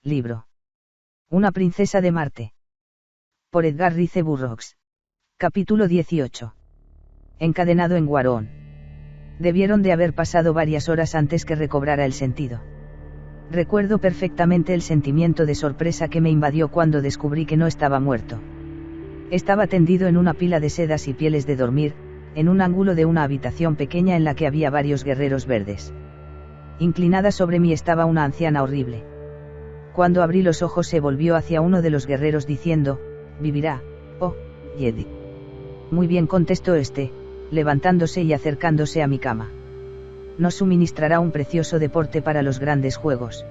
Libro. Una princesa de Marte. Por Edgar Rice Burroughs. Capítulo 18. Encadenado en Guarón. Debieron de haber pasado varias horas antes que recobrara el sentido. Recuerdo perfectamente el sentimiento de sorpresa que me invadió cuando descubrí que no estaba muerto. Estaba tendido en una pila de sedas y pieles de dormir, en un ángulo de una habitación pequeña en la que había varios guerreros verdes. Inclinada sobre mí estaba una anciana horrible. Cuando abrí los ojos se volvió hacia uno de los guerreros diciendo, «Vivirá, oh, Jedi». «Muy bien», contestó este, levantándose y acercándose a mi cama. «Nos suministrará un precioso deporte para los grandes juegos».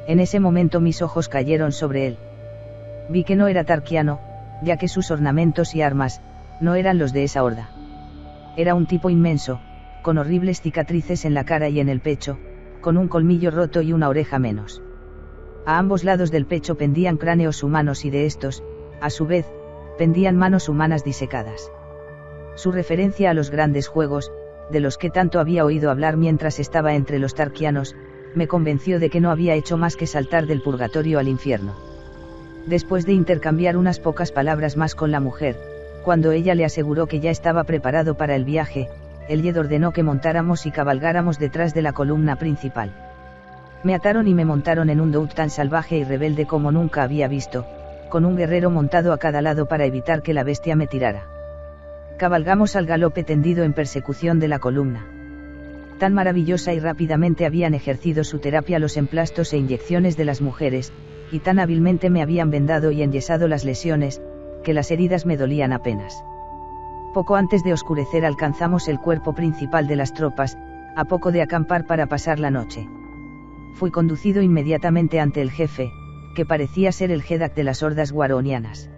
En ese momento mis ojos cayeron sobre él. Vi que no era tarquiano, ya que sus ornamentos y armas, no eran los de esa horda. Era un tipo inmenso, con horribles cicatrices en la cara y en el pecho, con un colmillo roto y una oreja menos. A ambos lados del pecho pendían cráneos humanos y de estos, a su vez, pendían manos humanas disecadas. Su referencia a los grandes juegos, de los que tanto había oído hablar mientras estaba entre los tarquianos, me convenció de que no había hecho más que saltar del purgatorio al infierno. Después de intercambiar unas pocas palabras más con la mujer, cuando ella le aseguró que ya estaba preparado para el viaje, el Jedi ordenó que montáramos y cabalgáramos detrás de la columna principal. Me ataron y me montaron en un dout tan salvaje y rebelde como nunca había visto, con un guerrero montado a cada lado para evitar que la bestia me tirara. Cabalgamos al galope tendido en persecución de la columna. Tan maravillosa y rápidamente habían ejercido su terapia los emplastos e inyecciones de las mujeres, y tan hábilmente me habían vendado y enyesado las lesiones, que las heridas me dolían apenas. Poco antes de oscurecer alcanzamos el cuerpo principal de las tropas, a poco de acampar para pasar la noche. Fui conducido inmediatamente ante el jefe, que parecía ser el Jeddak de las hordas guaronianas.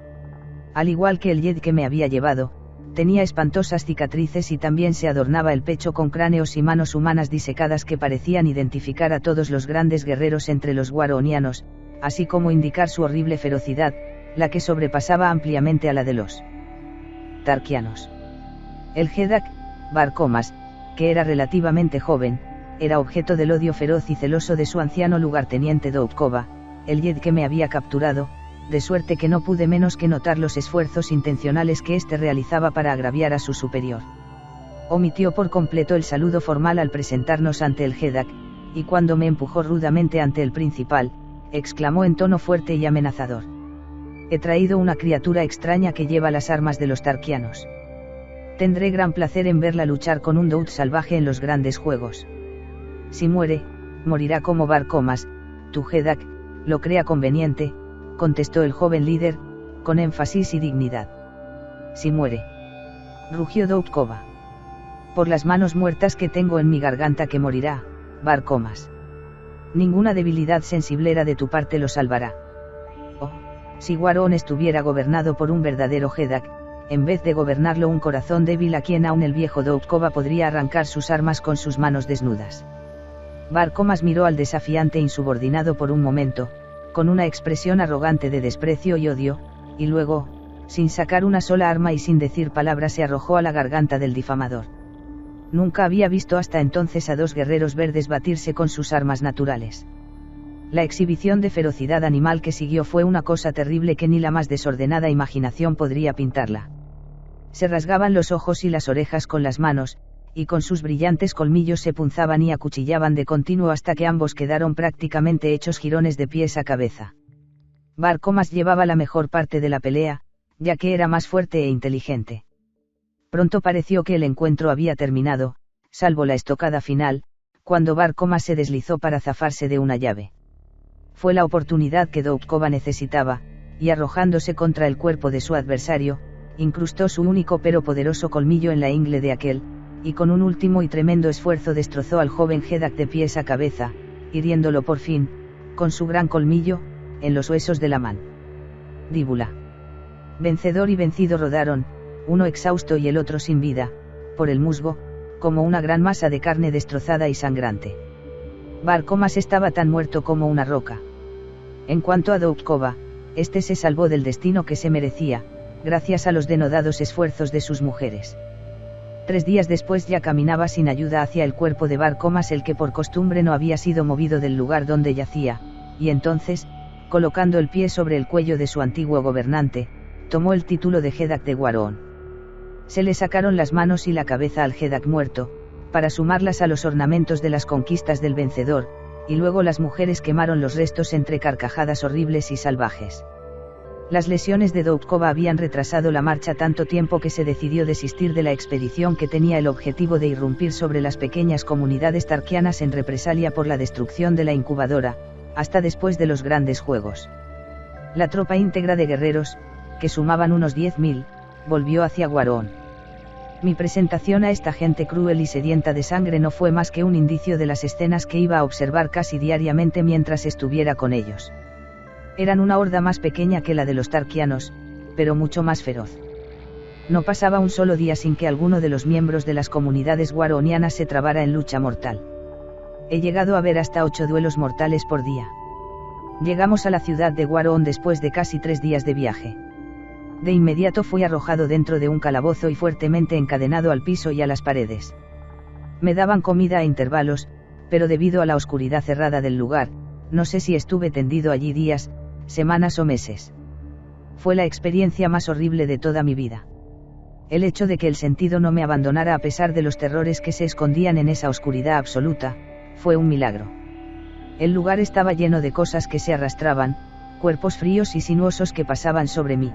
Al igual que el Jedi que me había llevado, tenía espantosas cicatrices y también se adornaba el pecho con cráneos y manos humanas disecadas que parecían identificar a todos los grandes guerreros entre los guaronianos, así como indicar su horrible ferocidad, la que sobrepasaba ampliamente a la de los tarquianos. El Jeddak, Bar Komas, que era relativamente joven, era objeto del odio feroz y celoso de su anciano lugarteniente Doutkova, el Jedi que me había capturado, de suerte que no pude menos que notar los esfuerzos intencionales que éste realizaba para agraviar a su superior. Omitió por completo el saludo formal al presentarnos ante el Jeddak, y cuando me empujó rudamente ante el principal, exclamó en tono fuerte y amenazador: «He traído una criatura extraña que lleva las armas de los tarquianos. Tendré gran placer en verla luchar con un dout salvaje en los grandes juegos. Si muere, morirá como Bar Komas, tu Jeddak, lo crea conveniente», contestó el joven líder, con énfasis y dignidad. «Si muere», rugió Doutkova. «Por las manos muertas que tengo en mi garganta que morirá, Bar Komas. Ninguna debilidad sensiblera de tu parte lo salvará. Oh, si Guarón estuviera gobernado por un verdadero Jeddak, en vez de gobernarlo un corazón débil a quien aún el viejo Doutkova podría arrancar sus armas con sus manos desnudas». Bar Komas miró al desafiante insubordinado por un momento, con una expresión arrogante de desprecio y odio, y luego, sin sacar una sola arma y sin decir palabra, se arrojó a la garganta del difamador. Nunca había visto hasta entonces a dos guerreros verdes batirse con sus armas naturales. La exhibición de ferocidad animal que siguió fue una cosa terrible que ni la más desordenada imaginación podría pintarla. Se rasgaban los ojos y las orejas con las manos, y con sus brillantes colmillos se punzaban y acuchillaban de continuo hasta que ambos quedaron prácticamente hechos jirones de pies a cabeza. Bar Komas llevaba la mejor parte de la pelea, ya que era más fuerte e inteligente. Pronto pareció que el encuentro había terminado, salvo la estocada final, cuando Bar Komas se deslizó para zafarse de una llave. Fue la oportunidad que Doutkova necesitaba, y arrojándose contra el cuerpo de su adversario, incrustó su único pero poderoso colmillo en la ingle de aquel, y con un último y tremendo esfuerzo destrozó al joven Jeddak de pies a cabeza, hiriéndolo por fin, con su gran colmillo, en los huesos de la mandíbula. Vencedor y vencido rodaron, uno exhausto y el otro sin vida, por el musgo, como una gran masa de carne destrozada y sangrante. Bar Komas estaba tan muerto como una roca. En cuanto a Doutkova, este se salvó del destino que se merecía, gracias a los denodados esfuerzos de sus mujeres. 3 días después ya caminaba sin ayuda hacia el cuerpo de Bar Komas, el que por costumbre no había sido movido del lugar donde yacía, y entonces, colocando el pie sobre el cuello de su antiguo gobernante, tomó el título de Jeddak de Guarón. Se le sacaron las manos y la cabeza al Jeddak muerto, para sumarlas a los ornamentos de las conquistas del vencedor, y luego las mujeres quemaron los restos entre carcajadas horribles y salvajes. Las lesiones de Doudkova habían retrasado la marcha tanto tiempo que se decidió desistir de la expedición que tenía el objetivo de irrumpir sobre las pequeñas comunidades tarquianas en represalia por la destrucción de la incubadora, hasta después de los grandes juegos. La tropa íntegra de guerreros, que sumaban unos 10.000, volvió hacia Guarón. Mi presentación a esta gente cruel y sedienta de sangre no fue más que un indicio de las escenas que iba a observar casi diariamente mientras estuviera con ellos. Eran una horda más pequeña que la de los tarquianos, pero mucho más feroz. No pasaba un solo día sin que alguno de los miembros de las comunidades guaronianas se trabara en lucha mortal. He llegado a ver hasta 8 duelos mortales por día. Llegamos a la ciudad de Guarón después de casi 3 días de viaje. De inmediato fui arrojado dentro de un calabozo y fuertemente encadenado al piso y a las paredes. Me daban comida a intervalos, pero debido a la oscuridad cerrada del lugar, no sé si estuve tendido allí días, semanas o meses. Fue la experiencia más horrible de toda mi vida. El hecho de que el sentido no me abandonara a pesar de los terrores que se escondían en esa oscuridad absoluta, fue un milagro. El lugar estaba lleno de cosas que se arrastraban, cuerpos fríos y sinuosos que pasaban sobre mí.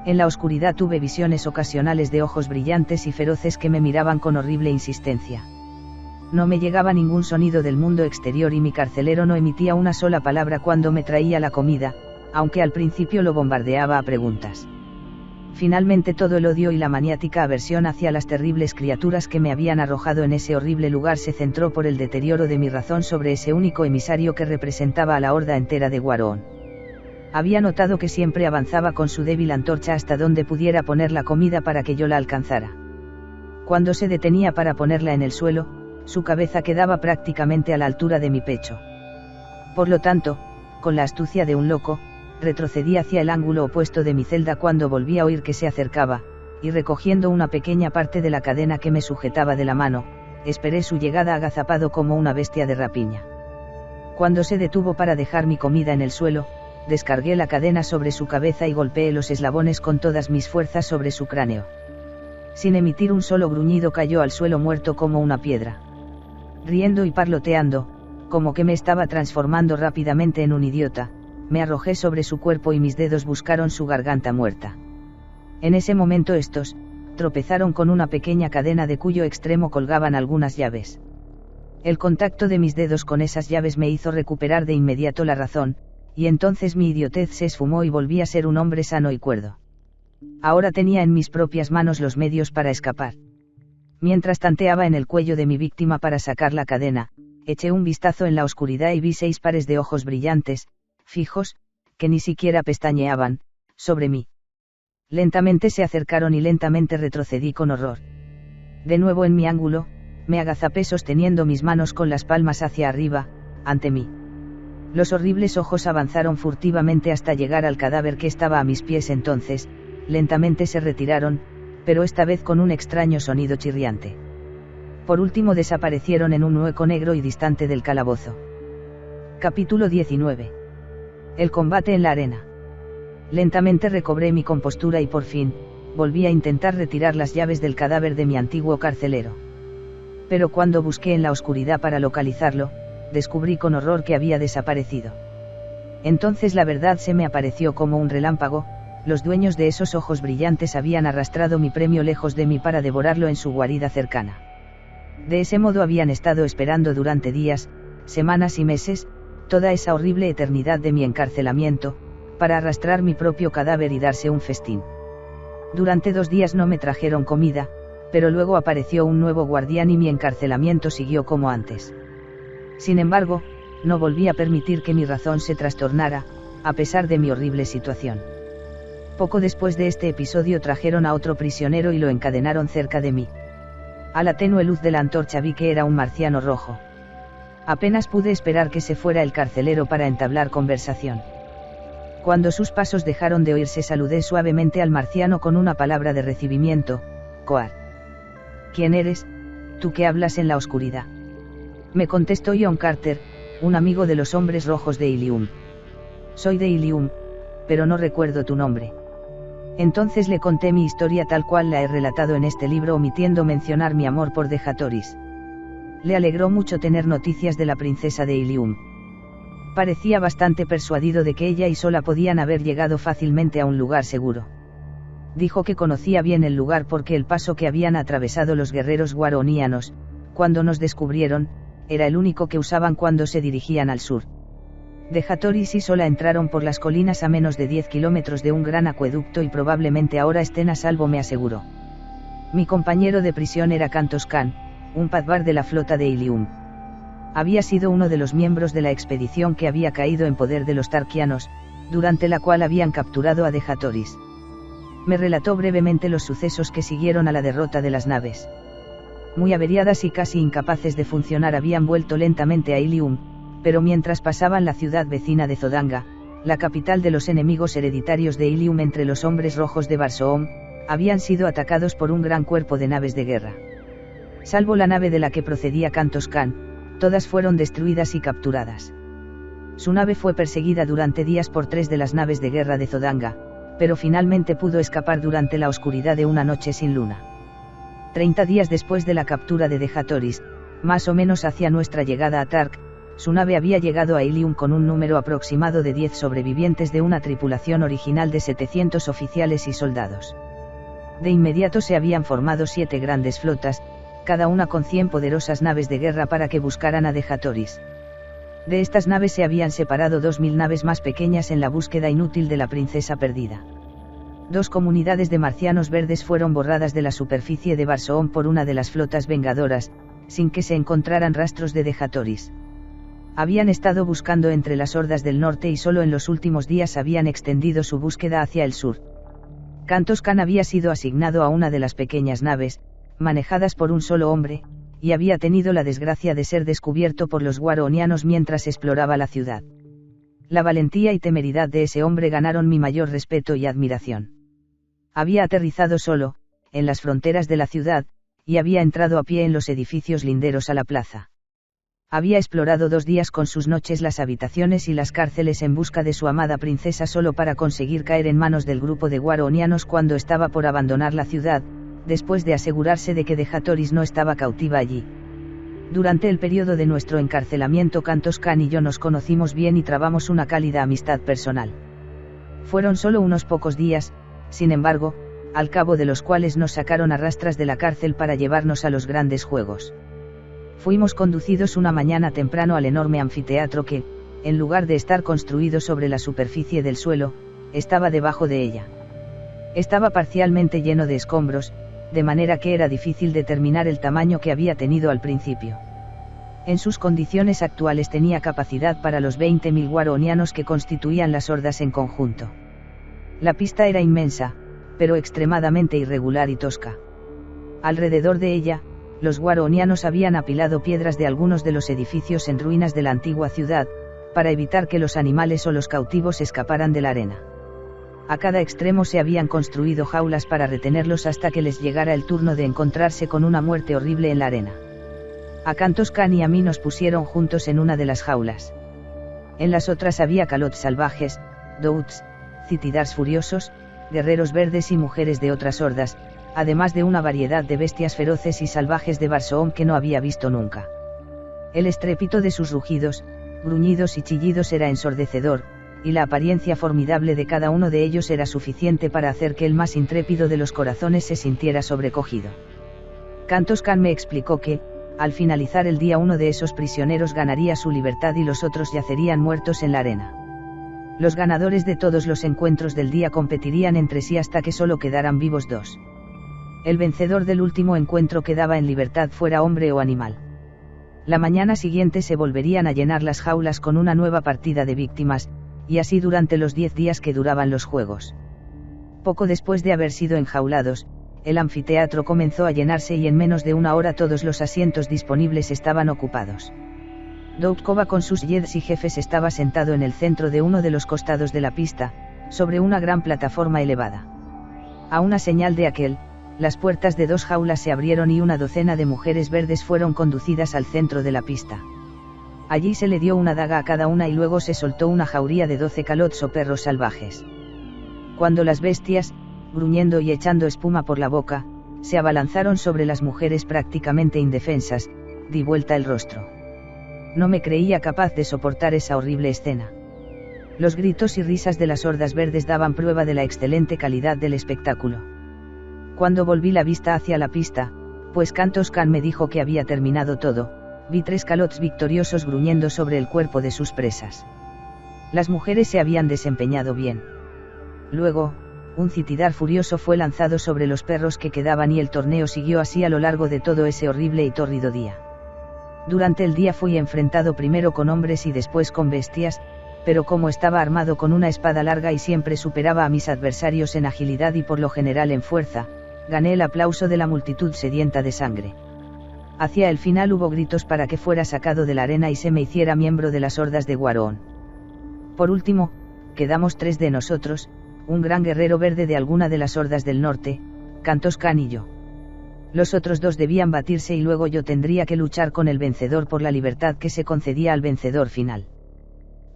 En la oscuridad tuve visiones ocasionales de ojos brillantes y feroces que me miraban con horrible insistencia. No me llegaba ningún sonido del mundo exterior y mi carcelero no emitía una sola palabra cuando me traía la comida, aunque al principio lo bombardeaba a preguntas. Finalmente todo el odio y la maniática aversión hacia las terribles criaturas que me habían arrojado en ese horrible lugar se centró por el deterioro de mi razón sobre ese único emisario que representaba a la horda entera de Guarón. Había notado que siempre avanzaba con su débil antorcha hasta donde pudiera poner la comida para que yo la alcanzara. Cuando se detenía para ponerla en el suelo, su cabeza quedaba prácticamente a la altura de mi pecho. Por lo tanto, con la astucia de un loco, retrocedí hacia el ángulo opuesto de mi celda cuando volví a oír que se acercaba, y recogiendo una pequeña parte de la cadena que me sujetaba de la mano, esperé su llegada agazapado como una bestia de rapiña. Cuando se detuvo para dejar mi comida en el suelo, descargué la cadena sobre su cabeza y golpeé los eslabones con todas mis fuerzas sobre su cráneo. Sin emitir un solo gruñido cayó al suelo muerto como una piedra. Riendo y parloteando, como que me estaba transformando rápidamente en un idiota, me arrojé sobre su cuerpo y mis dedos buscaron su garganta muerta. En ese momento estos, tropezaron con una pequeña cadena de cuyo extremo colgaban algunas llaves. El contacto de mis dedos con esas llaves me hizo recuperar de inmediato la razón, y entonces mi idiotez se esfumó y volví a ser un hombre sano y cuerdo. Ahora tenía en mis propias manos los medios para escapar. Mientras tanteaba en el cuello de mi víctima para sacar la cadena, eché un vistazo en la oscuridad y vi 6 pares de ojos brillantes, fijos, que ni siquiera pestañeaban, sobre mí. Lentamente se acercaron y lentamente retrocedí con horror. De nuevo en mi ángulo, me agazapé sosteniendo mis manos con las palmas hacia arriba, ante mí. Los horribles ojos avanzaron furtivamente hasta llegar al cadáver que estaba a mis pies entonces, lentamente se retiraron, pero esta vez con un extraño sonido chirriante. Por último desaparecieron en un hueco negro y distante del calabozo. Capítulo 19. El combate en la arena. Lentamente recobré mi compostura y por fin, volví a intentar retirar las llaves del cadáver de mi antiguo carcelero. Pero cuando busqué en la oscuridad para localizarlo, descubrí con horror que había desaparecido. Entonces la verdad se me apareció como un relámpago, los dueños de esos ojos brillantes habían arrastrado mi premio lejos de mí para devorarlo en su guarida cercana. De ese modo habían estado esperando durante días, semanas y meses, toda esa horrible eternidad de mi encarcelamiento, para arrastrar mi propio cadáver y darse un festín. Durante 2 días no me trajeron comida, pero luego apareció un nuevo guardián y mi encarcelamiento siguió como antes. Sin embargo, no volví a permitir que mi razón se trastornara, a pesar de mi horrible situación. Poco después de este episodio trajeron a otro prisionero y lo encadenaron cerca de mí. A la tenue luz de la antorcha vi que era un marciano rojo. Apenas pude esperar que se fuera el carcelero para entablar conversación. Cuando sus pasos dejaron de oírse saludé suavemente al marciano con una palabra de recibimiento: Coar. ¿Quién eres, tú que hablas en la oscuridad? Me contestó John Carter, un amigo de los hombres rojos de Ilium. Soy de Ilium, pero no recuerdo tu nombre. Entonces le conté mi historia tal cual la he relatado en este libro, omitiendo mencionar mi amor por Dejatoris. Le alegró mucho tener noticias de la princesa de Ilium. Parecía bastante persuadido de que ella y Sola podían haber llegado fácilmente a un lugar seguro. Dijo que conocía bien el lugar porque el paso que habían atravesado los guerreros guaronianos, cuando nos descubrieron, era el único que usaban cuando se dirigían al sur. Dejatoris y Sola entraron por las colinas a menos de 10 kilómetros de un gran acueducto y probablemente ahora estén a salvo, me aseguró. Mi compañero de prisión era Kantos Kan, un padvar de la flota de Ilium. Había sido uno de los miembros de la expedición que había caído en poder de los Tarquianos, durante la cual habían capturado a Dejatoris. Me relató brevemente los sucesos que siguieron a la derrota de las naves. Muy averiadas y casi incapaces de funcionar, habían vuelto lentamente a Ilium, pero mientras pasaban la ciudad vecina de Zodanga, la capital de los enemigos hereditarios de Ilium entre los hombres rojos de Barsoom, habían sido atacados por un gran cuerpo de naves de guerra. Salvo la nave de la que procedía Kantos Kan, todas fueron destruidas y capturadas. Su nave fue perseguida durante días por 3 de las naves de guerra de Zodanga, pero finalmente pudo escapar durante la oscuridad de una noche sin luna. 30 días después de la captura de Dejatoris, más o menos hacia nuestra llegada a Tark, su nave había llegado a Ilium con un número aproximado de 10 sobrevivientes de una tripulación original de 700 oficiales y soldados. De inmediato se habían formado 7 grandes flotas, cada una con 100 poderosas naves de guerra para que buscaran a Dejatoris. De estas naves se habían separado 2000 naves más pequeñas en la búsqueda inútil de la princesa perdida. 2 comunidades de marcianos verdes fueron borradas de la superficie de Barsoom por una de las flotas vengadoras, sin que se encontraran rastros de Dejatoris. Habían estado buscando entre las hordas del norte y solo en los últimos días habían extendido su búsqueda hacia el sur. Kantos Kan había sido asignado a una de las pequeñas naves, manejadas por un solo hombre, y había tenido la desgracia de ser descubierto por los guaronianos mientras exploraba la ciudad. La valentía y temeridad de ese hombre ganaron mi mayor respeto y admiración. Había aterrizado solo, en las fronteras de la ciudad, y había entrado a pie en los edificios linderos a la plaza. Había explorado 2 días con sus noches las habitaciones y las cárceles en busca de su amada princesa solo para conseguir caer en manos del grupo de guaronianos cuando estaba por abandonar la ciudad, después de asegurarse de que Dejatoris no estaba cautiva allí. Durante el periodo de nuestro encarcelamiento, Kantos Kan y yo nos conocimos bien y trabamos una cálida amistad personal. Fueron solo unos pocos días, sin embargo, al cabo de los cuales nos sacaron a rastras de la cárcel para llevarnos a los grandes juegos. Fuimos conducidos una mañana temprano al enorme anfiteatro que, en lugar de estar construido sobre la superficie del suelo, estaba debajo de ella. Estaba parcialmente lleno de escombros, de manera que era difícil determinar el tamaño que había tenido al principio. En sus condiciones actuales tenía capacidad para los 20.000 guaronianos que constituían las hordas en conjunto. La pista era inmensa, pero extremadamente irregular y tosca. Alrededor de ella, los guaronianos habían apilado piedras de algunos de los edificios en ruinas de la antigua ciudad, para evitar que los animales o los cautivos escaparan de la arena. A cada extremo se habían construido jaulas para retenerlos hasta que les llegara el turno de encontrarse con una muerte horrible en la arena. A Kantos Kan y a mí nos pusieron juntos en una de las jaulas. En las otras había calots salvajes, douts, citidars furiosos, guerreros verdes y mujeres de otras hordas, además de una variedad de bestias feroces y salvajes de Barsoom que no había visto nunca. El estrépito de sus rugidos, gruñidos y chillidos era ensordecedor, y la apariencia formidable de cada uno de ellos era suficiente para hacer que el más intrépido de los corazones se sintiera sobrecogido. Kantos Kan me explicó que, al finalizar el día, uno de esos prisioneros ganaría su libertad y los otros yacerían muertos en la arena. Los ganadores de todos los encuentros del día competirían entre sí hasta que solo quedaran vivos 2. El vencedor del último encuentro quedaba en libertad, fuera hombre o animal. La mañana siguiente se volverían a llenar las jaulas con una nueva partida de víctimas, y así durante los 10 días que duraban los juegos. Poco después de haber sido enjaulados, el anfiteatro comenzó a llenarse y en menos de una hora todos los asientos disponibles estaban ocupados. Doutkova con sus jeds y jefes estaba sentado en el centro de uno de los costados de la pista, sobre una gran plataforma elevada. A una señal de aquel, las puertas de 2 jaulas se abrieron y una docena de mujeres verdes fueron conducidas al centro de la pista. Allí se le dio una daga a cada una y luego se soltó una jauría de 12 calots o perros salvajes. Cuando las bestias, gruñendo y echando espuma por la boca, se abalanzaron sobre las mujeres prácticamente indefensas, di vuelta el rostro. No me creía capaz de soportar esa horrible escena. Los gritos y risas de las hordas verdes daban prueba de la excelente calidad del espectáculo. Cuando volví la vista hacia la pista, pues Kantos Kan me dijo que había terminado todo, vi 3 calots victoriosos gruñendo sobre el cuerpo de sus presas. Las mujeres se habían desempeñado bien. Luego, un citidar furioso fue lanzado sobre los perros que quedaban y el torneo siguió así a lo largo de todo ese horrible y tórrido día. Durante el día fui enfrentado primero con hombres y después con bestias, pero como estaba armado con una espada larga y siempre superaba a mis adversarios en agilidad y por lo general en fuerza, gané el aplauso de la multitud sedienta de sangre. Hacia el final hubo gritos para que fuera sacado de la arena y se me hiciera miembro de las hordas de Guarón. Por último, quedamos 3 de nosotros, un gran guerrero verde de alguna de las hordas del norte, Kantos Kan y yo. Los otros 2 debían batirse y luego yo tendría que luchar con el vencedor por la libertad que se concedía al vencedor final.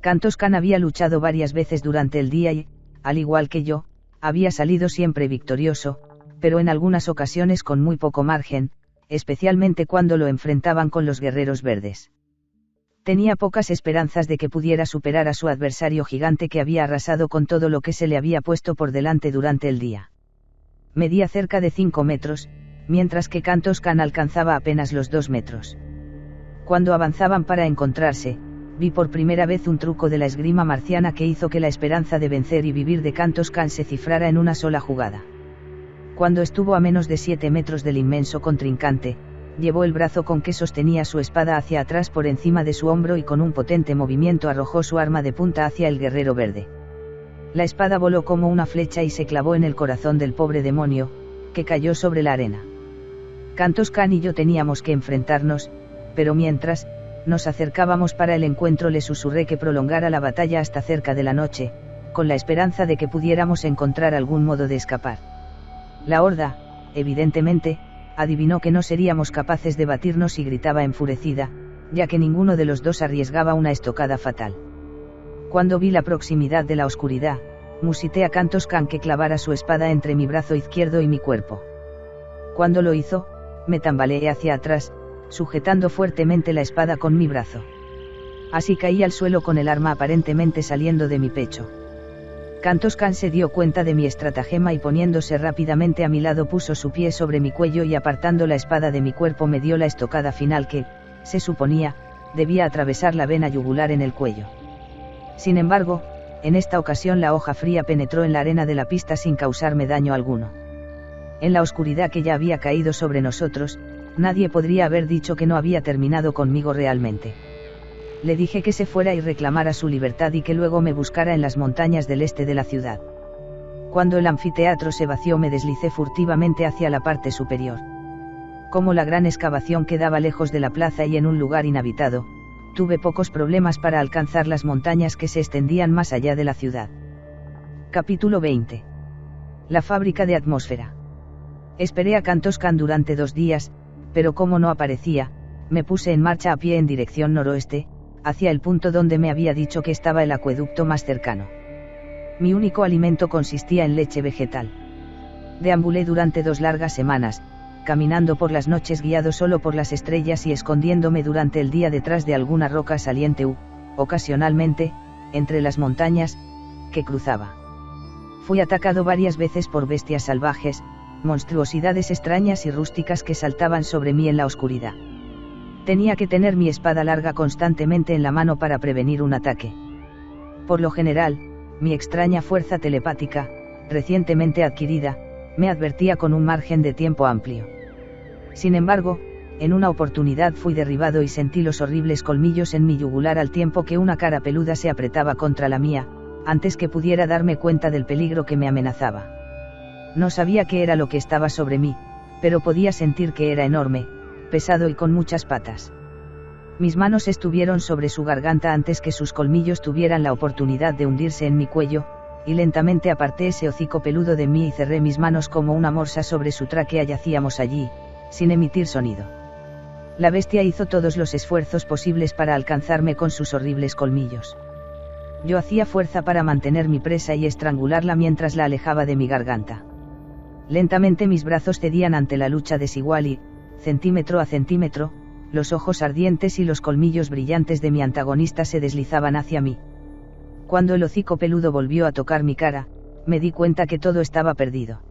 Kantos Kan había luchado varias veces durante el día y, al igual que yo, había salido siempre victorioso, pero en algunas ocasiones con muy poco margen, especialmente cuando lo enfrentaban con los guerreros verdes. Tenía pocas esperanzas de que pudiera superar a su adversario gigante que había arrasado con todo lo que se le había puesto por delante durante el día. Medía cerca de 5 metros, mientras que Kantos Kan alcanzaba apenas los 2 metros. Cuando avanzaban para encontrarse, vi por primera vez un truco de la esgrima marciana que hizo que la esperanza de vencer y vivir de Kantos Kan se cifrara en una sola jugada. Cuando estuvo a menos de 7 metros del inmenso contrincante, llevó el brazo con que sostenía su espada hacia atrás por encima de su hombro y con un potente movimiento arrojó su arma de punta hacia el guerrero verde. La espada voló como una flecha y se clavó en el corazón del pobre demonio, que cayó sobre la arena. Kantos Kan y yo teníamos que enfrentarnos, pero mientras nos acercábamos para el encuentro le susurré que prolongara la batalla hasta cerca de la noche, con la esperanza de que pudiéramos encontrar algún modo de escapar. La horda, evidentemente, adivinó que no seríamos capaces de batirnos y gritaba enfurecida, ya que ninguno de los 2 arriesgaba una estocada fatal. Cuando vi la proximidad de la oscuridad, musité a Kantos Kan que clavara su espada entre mi brazo izquierdo y mi cuerpo. Cuando lo hizo, me tambaleé hacia atrás, sujetando fuertemente la espada con mi brazo. Así caí al suelo con el arma aparentemente saliendo de mi pecho. Kantos Kan se dio cuenta de mi estratagema y poniéndose rápidamente a mi lado puso su pie sobre mi cuello y apartando la espada de mi cuerpo me dio la estocada final que, se suponía, debía atravesar la vena yugular en el cuello. Sin embargo, en esta ocasión la hoja fría penetró en la arena de la pista sin causarme daño alguno. En la oscuridad que ya había caído sobre nosotros, nadie podría haber dicho que no había terminado conmigo realmente. Le dije que se fuera y reclamara su libertad y que luego me buscara en las montañas del este de la ciudad. Cuando el anfiteatro se vació me deslicé furtivamente hacia la parte superior. Como la gran excavación quedaba lejos de la plaza y en un lugar inhabitado, tuve pocos problemas para alcanzar las montañas que se extendían más allá de la ciudad. Capítulo 20. La fábrica de atmósfera. Esperé a Kantos Kan durante 2 días, pero como no aparecía, me puse en marcha a pie en dirección noroeste, hacia el punto donde me había dicho que estaba el acueducto más cercano. Mi único alimento consistía en leche vegetal. Deambulé durante 2 largas semanas, caminando por las noches guiado solo por las estrellas y escondiéndome durante el día detrás de alguna roca saliente u, ocasionalmente, entre las montañas, que cruzaba. Fui atacado varias veces por bestias salvajes, monstruosidades extrañas y rústicas que saltaban sobre mí en la oscuridad. Tenía que tener mi espada larga constantemente en la mano para prevenir un ataque. Por lo general, mi extraña fuerza telepática, recientemente adquirida, me advertía con un margen de tiempo amplio. Sin embargo, en una oportunidad fui derribado y sentí los horribles colmillos en mi yugular al tiempo que una cara peluda se apretaba contra la mía, antes que pudiera darme cuenta del peligro que me amenazaba. No sabía qué era lo que estaba sobre mí, pero podía sentir que era enorme, pesado y con muchas patas. Mis manos estuvieron sobre su garganta antes que sus colmillos tuvieran la oportunidad de hundirse en mi cuello, y lentamente aparté ese hocico peludo de mí y cerré mis manos como una morsa sobre su tráquea. Yacíamos allí, sin emitir sonido. La bestia hizo todos los esfuerzos posibles para alcanzarme con sus horribles colmillos. Yo hacía fuerza para mantener mi presa y estrangularla mientras la alejaba de mi garganta. Lentamente mis brazos cedían ante la lucha desigual y, centímetro a centímetro, los ojos ardientes y los colmillos brillantes de mi antagonista se deslizaban hacia mí. Cuando el hocico peludo volvió a tocar mi cara, me di cuenta que todo estaba perdido.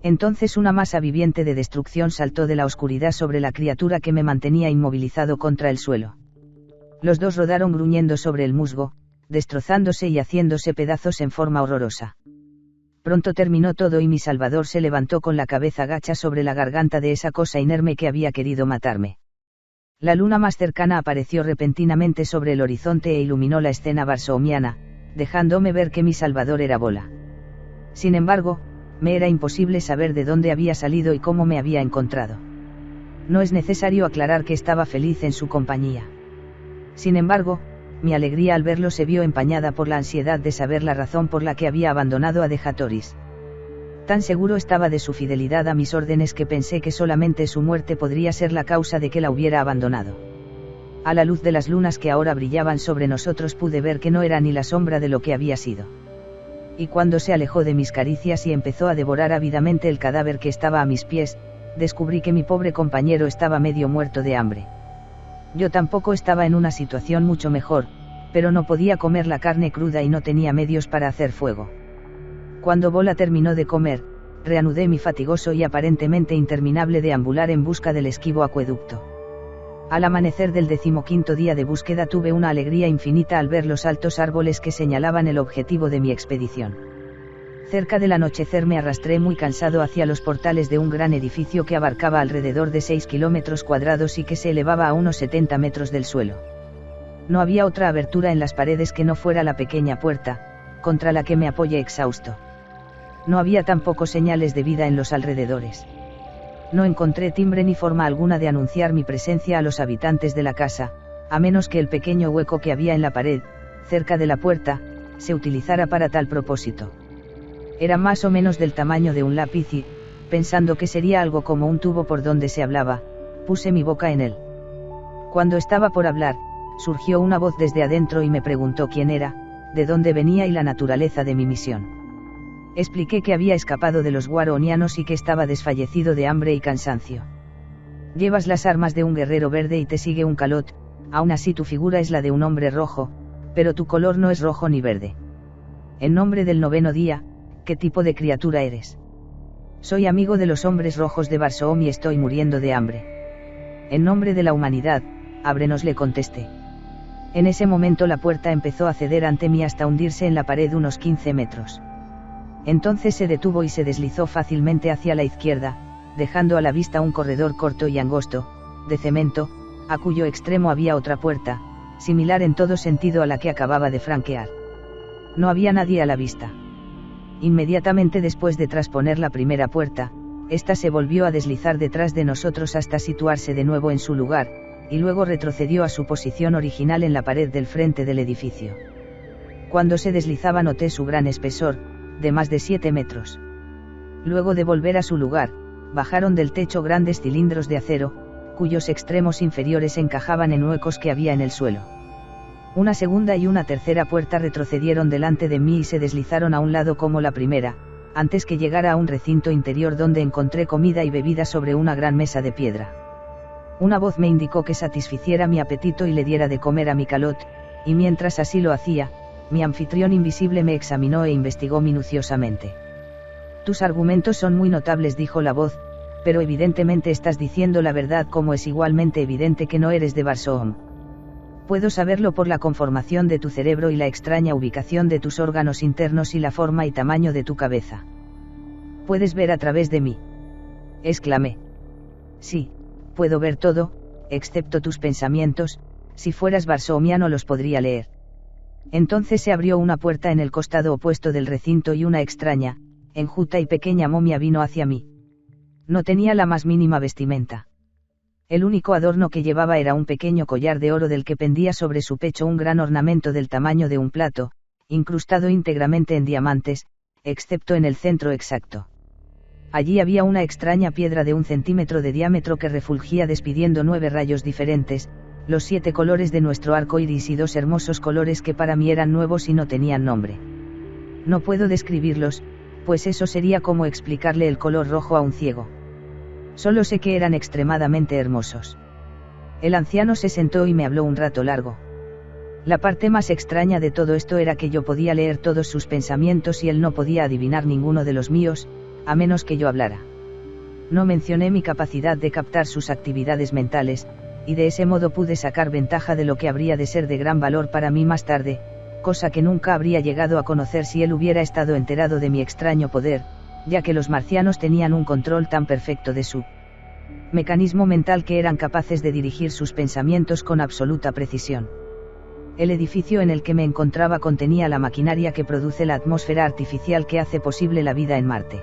Entonces una masa viviente de destrucción saltó de la oscuridad sobre la criatura que me mantenía inmovilizado contra el suelo. Los dos rodaron gruñendo sobre el musgo, destrozándose y haciéndose pedazos en forma horrorosa. Pronto terminó todo y mi salvador se levantó con la cabeza gacha sobre la garganta de esa cosa inerme que había querido matarme. La luna más cercana apareció repentinamente sobre el horizonte e iluminó la escena barsoomiana, dejándome ver que mi salvador era Bola. Sin embargo, me era imposible saber de dónde había salido y cómo me había encontrado. No es necesario aclarar que estaba feliz en su compañía. Sin embargo, mi alegría al verlo se vio empañada por la ansiedad de saber la razón por la que había abandonado a Dejatoris. Tan seguro estaba de su fidelidad a mis órdenes que pensé que solamente su muerte podría ser la causa de que la hubiera abandonado. A la luz de las lunas que ahora brillaban sobre nosotros pude ver que no era ni la sombra de lo que había sido. Y cuando se alejó de mis caricias y empezó a devorar ávidamente el cadáver que estaba a mis pies, descubrí que mi pobre compañero estaba medio muerto de hambre. Yo tampoco estaba en una situación mucho mejor, pero no podía comer la carne cruda y no tenía medios para hacer fuego. Cuando Bola terminó de comer, reanudé mi fatigoso y aparentemente interminable deambular en busca del esquivo acueducto. Al amanecer del 15º día de búsqueda tuve una alegría infinita al ver los altos árboles que señalaban el objetivo de mi expedición. Cerca del anochecer me arrastré muy cansado hacia los portales de un gran edificio que abarcaba alrededor de 6 kilómetros cuadrados y que se elevaba a unos 70 metros del suelo. No había otra abertura en las paredes que no fuera la pequeña puerta, contra la que me apoyé exhausto. No había tampoco señales de vida en los alrededores. No encontré timbre ni forma alguna de anunciar mi presencia a los habitantes de la casa, a menos que el pequeño hueco que había en la pared, cerca de la puerta, se utilizara para tal propósito. Era más o menos del tamaño de un lápiz y, pensando que sería algo como un tubo por donde se hablaba, puse mi boca en él. Cuando estaba por hablar, surgió una voz desde adentro y me preguntó quién era, de dónde venía y la naturaleza de mi misión. Expliqué que había escapado de los guaronianos y que estaba desfallecido de hambre y cansancio. Llevas las armas de un guerrero verde y te sigue un calot, aún así tu figura es la de un hombre rojo, pero tu color no es rojo ni verde. En nombre del 9º día, ¿qué tipo de criatura eres? Soy amigo de los hombres rojos de Barsoom y estoy muriendo de hambre. En nombre de la humanidad, ábrenos, le contesté. En ese momento la puerta empezó a ceder ante mí hasta hundirse en la pared unos 15 metros. Entonces se detuvo y se deslizó fácilmente hacia la izquierda, dejando a la vista un corredor corto y angosto, de cemento, a cuyo extremo había otra puerta, similar en todo sentido a la que acababa de franquear. No había nadie a la vista. Inmediatamente después de trasponer la primera puerta, ésta se volvió a deslizar detrás de nosotros hasta situarse de nuevo en su lugar, y luego retrocedió a su posición original en la pared del frente del edificio. Cuando se deslizaba noté su gran espesor, de más de 7 metros. Luego de volver a su lugar, bajaron del techo grandes cilindros de acero, cuyos extremos inferiores encajaban en huecos que había en el suelo. Una segunda y una tercera puerta retrocedieron delante de mí y se deslizaron a un lado como la primera, antes que llegara a un recinto interior donde encontré comida y bebida sobre una gran mesa de piedra. Una voz me indicó que satisficiera mi apetito y le diera de comer a mi calot, y mientras así lo hacía, mi anfitrión invisible me examinó e investigó minuciosamente. Tus argumentos son muy notables, dijo la voz, pero evidentemente estás diciendo la verdad, como es igualmente evidente que no eres de Barsoom. Puedo saberlo por la conformación de tu cerebro y la extraña ubicación de tus órganos internos y la forma y tamaño de tu cabeza. ¿Puedes ver a través de mí?, exclamé. Sí, puedo ver todo, excepto tus pensamientos. Si fueras barsoomiano los podría leer. Entonces se abrió una puerta en el costado opuesto del recinto y una extraña, enjuta y pequeña momia vino hacia mí. No tenía la más mínima vestimenta. El único adorno que llevaba era un pequeño collar de oro del que pendía sobre su pecho un gran ornamento del tamaño de un plato, incrustado íntegramente en diamantes, excepto en el centro exacto. Allí había una extraña piedra de 1 centímetro de diámetro que refulgía despidiendo 9 rayos diferentes, los 7 colores de nuestro arco iris y 2 hermosos colores que para mí eran nuevos y no tenían nombre. No puedo describirlos, pues eso sería como explicarle el color rojo a un ciego. Solo sé que eran extremadamente hermosos. El anciano se sentó y me habló un rato largo. La parte más extraña de todo esto era que yo podía leer todos sus pensamientos y él no podía adivinar ninguno de los míos, a menos que yo hablara. No mencioné mi capacidad de captar sus actividades mentales, y de ese modo pude sacar ventaja de lo que habría de ser de gran valor para mí más tarde, cosa que nunca habría llegado a conocer si él hubiera estado enterado de mi extraño poder, ya que los marcianos tenían un control tan perfecto de su mecanismo mental que eran capaces de dirigir sus pensamientos con absoluta precisión. El edificio en el que me encontraba contenía la maquinaria que produce la atmósfera artificial que hace posible la vida en Marte.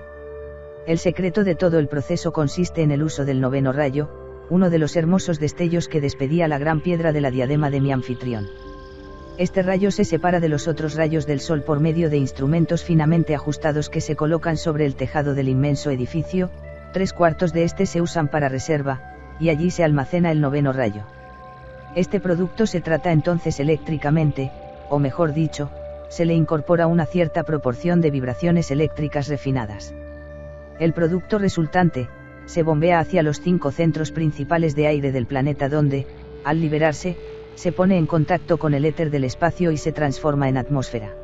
El secreto de todo el proceso consiste en el uso del 9º rayo, uno de los hermosos destellos que despedía la gran piedra de la diadema de mi anfitrión. Este rayo se separa de los otros rayos del Sol por medio de instrumentos finamente ajustados que se colocan sobre el tejado del inmenso edificio, 3/4 de este se usan para reserva, y allí se almacena el 9º rayo. Este producto se trata entonces eléctricamente, o mejor dicho, se le incorpora una cierta proporción de vibraciones eléctricas refinadas. El producto resultante, se bombea hacia los 5 centros principales de aire del planeta donde, al liberarse, se pone en contacto con el éter del espacio y se transforma en atmósfera.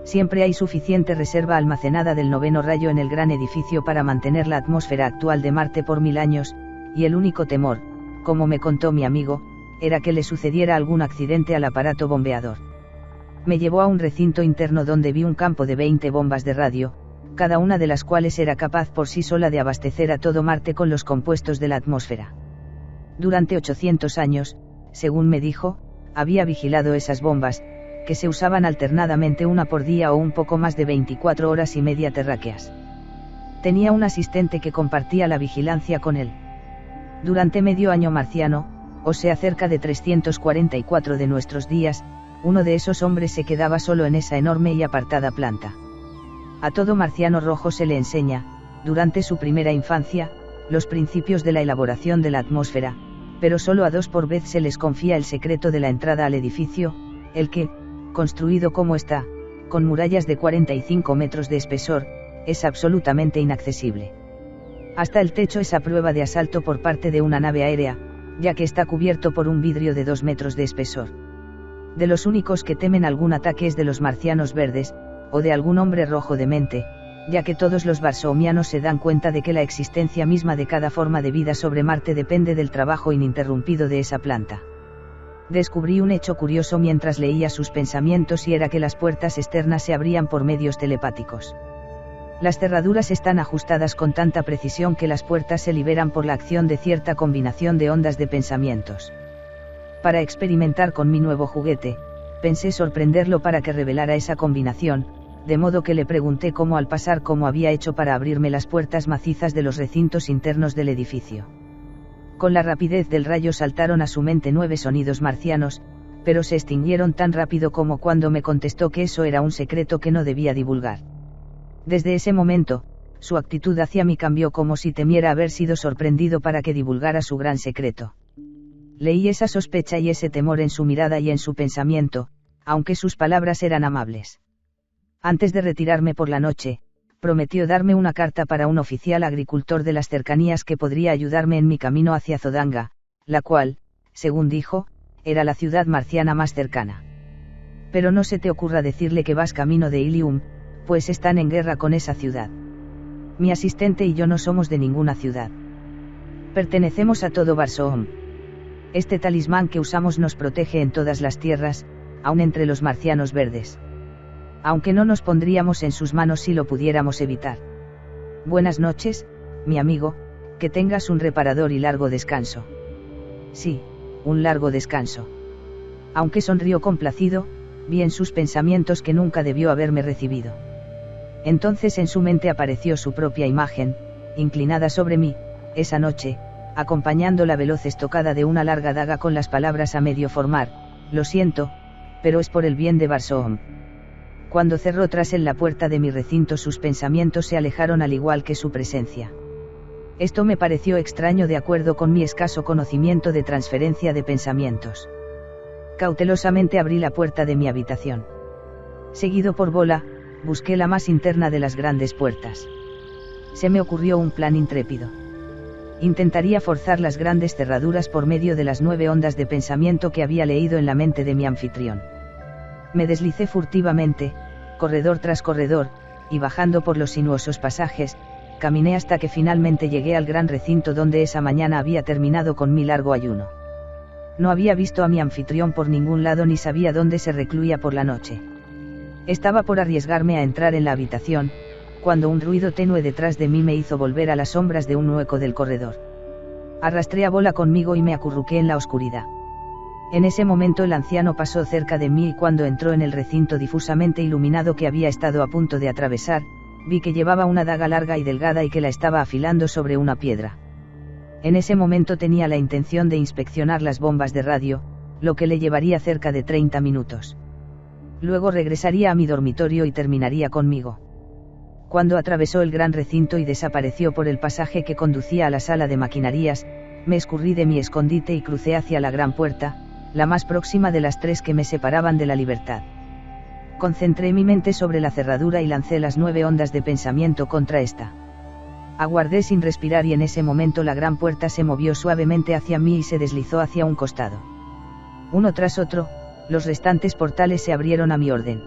Siempre hay suficiente reserva almacenada del 9º rayo en el gran edificio para mantener la atmósfera actual de Marte por 1000 años, y el único temor, como me contó mi amigo, era que le sucediera algún accidente al aparato bombeador. Me llevó a un recinto interno donde vi un campo de 20 bombas de radio, cada una de las cuales era capaz por sí sola de abastecer a todo Marte con los compuestos de la atmósfera. Durante 800 años, según me dijo, había vigilado esas bombas, que se usaban alternadamente una por día o un poco más de 24 horas y media terráqueas. Tenía un asistente que compartía la vigilancia con él. Durante medio año marciano, o sea cerca de 344 de nuestros días, uno de esos hombres se quedaba solo en esa enorme y apartada planta. A todo marciano rojo se le enseña, durante su primera infancia, los principios de la elaboración de la atmósfera, pero solo a 2 por vez se les confía el secreto de la entrada al edificio, el que, construido como está, con murallas de 45 metros de espesor, es absolutamente inaccesible. Hasta el techo es a prueba de asalto por parte de una nave aérea, ya que está cubierto por un vidrio de 2 metros de espesor. De los únicos que temen algún ataque es de los marcianos verdes, o de algún hombre rojo de mente, ya que todos los barsoomianos se dan cuenta de que la existencia misma de cada forma de vida sobre Marte depende del trabajo ininterrumpido de esa planta. Descubrí un hecho curioso mientras leía sus pensamientos y era que las puertas externas se abrían por medios telepáticos. Las cerraduras están ajustadas con tanta precisión que las puertas se liberan por la acción de cierta combinación de ondas de pensamientos. Para experimentar con mi nuevo juguete, pensé sorprenderlo para que revelara esa combinación, de modo que le pregunté cómo al pasar cómo había hecho para abrirme las puertas macizas de los recintos internos del edificio. Con la rapidez del rayo saltaron a su mente 9 sonidos marcianos, pero se extinguieron tan rápido como cuando me contestó que eso era un secreto que no debía divulgar. Desde ese momento, su actitud hacia mí cambió como si temiera haber sido sorprendido para que divulgara su gran secreto. Leí esa sospecha y ese temor en su mirada y en su pensamiento, aunque sus palabras eran amables. Antes de retirarme por la noche, prometió darme una carta para un oficial agricultor de las cercanías que podría ayudarme en mi camino hacia Zodanga, la cual, según dijo, era la ciudad marciana más cercana. Pero no se te ocurra decirle que vas camino de Ilium, pues están en guerra con esa ciudad. Mi asistente y yo no somos de ninguna ciudad. Pertenecemos a todo Barsoom. Este talismán que usamos nos protege en todas las tierras, aun entre los marcianos verdes. Aunque no nos pondríamos en sus manos si lo pudiéramos evitar. Buenas noches, mi amigo, que tengas un reparador y largo descanso. Sí, un largo descanso. Aunque sonrió complacido, vi en sus pensamientos que nunca debió haberme recibido. Entonces en su mente apareció su propia imagen, inclinada sobre mí, esa noche, acompañando la veloz estocada de una larga daga con las palabras a medio formar: lo siento, pero es por el bien de Barsoom. Cuando cerró tras él la puerta de mi recinto, sus pensamientos se alejaron al igual que su presencia. Esto me pareció extraño de acuerdo con mi escaso conocimiento de transferencia de pensamientos. Cautelosamente abrí la puerta de mi habitación. Seguido por Bola, busqué la más interna de las grandes puertas. Se me ocurrió un plan intrépido. Intentaría forzar las grandes cerraduras por medio de las 9 ondas de pensamiento que había leído en la mente de mi anfitrión. Me deslicé furtivamente, corredor tras corredor, y bajando por los sinuosos pasajes, caminé hasta que finalmente llegué al gran recinto donde esa mañana había terminado con mi largo ayuno. No había visto a mi anfitrión por ningún lado ni sabía dónde se recluía por la noche. Estaba por arriesgarme a entrar en la habitación, cuando un ruido tenue detrás de mí me hizo volver a las sombras de un hueco del corredor. Arrastré a Bola conmigo y me acurruqué en la oscuridad. En ese momento el anciano pasó cerca de mí y cuando entró en el recinto difusamente iluminado que había estado a punto de atravesar, vi que llevaba una daga larga y delgada y que la estaba afilando sobre una piedra. En ese momento tenía la intención de inspeccionar las bombas de radio, lo que le llevaría cerca de 30 minutos. Luego regresaría a mi dormitorio y terminaría conmigo. Cuando atravesó el gran recinto y desapareció por el pasaje que conducía a la sala de maquinarias, me escurrí de mi escondite y crucé hacia la gran puerta, la más próxima de las 3 que me separaban de la libertad. Concentré mi mente sobre la cerradura y lancé las 9 ondas de pensamiento contra esta. Aguardé sin respirar y en ese momento la gran puerta se movió suavemente hacia mí y se deslizó hacia un costado. Uno tras otro, los restantes portales se abrieron a mi orden.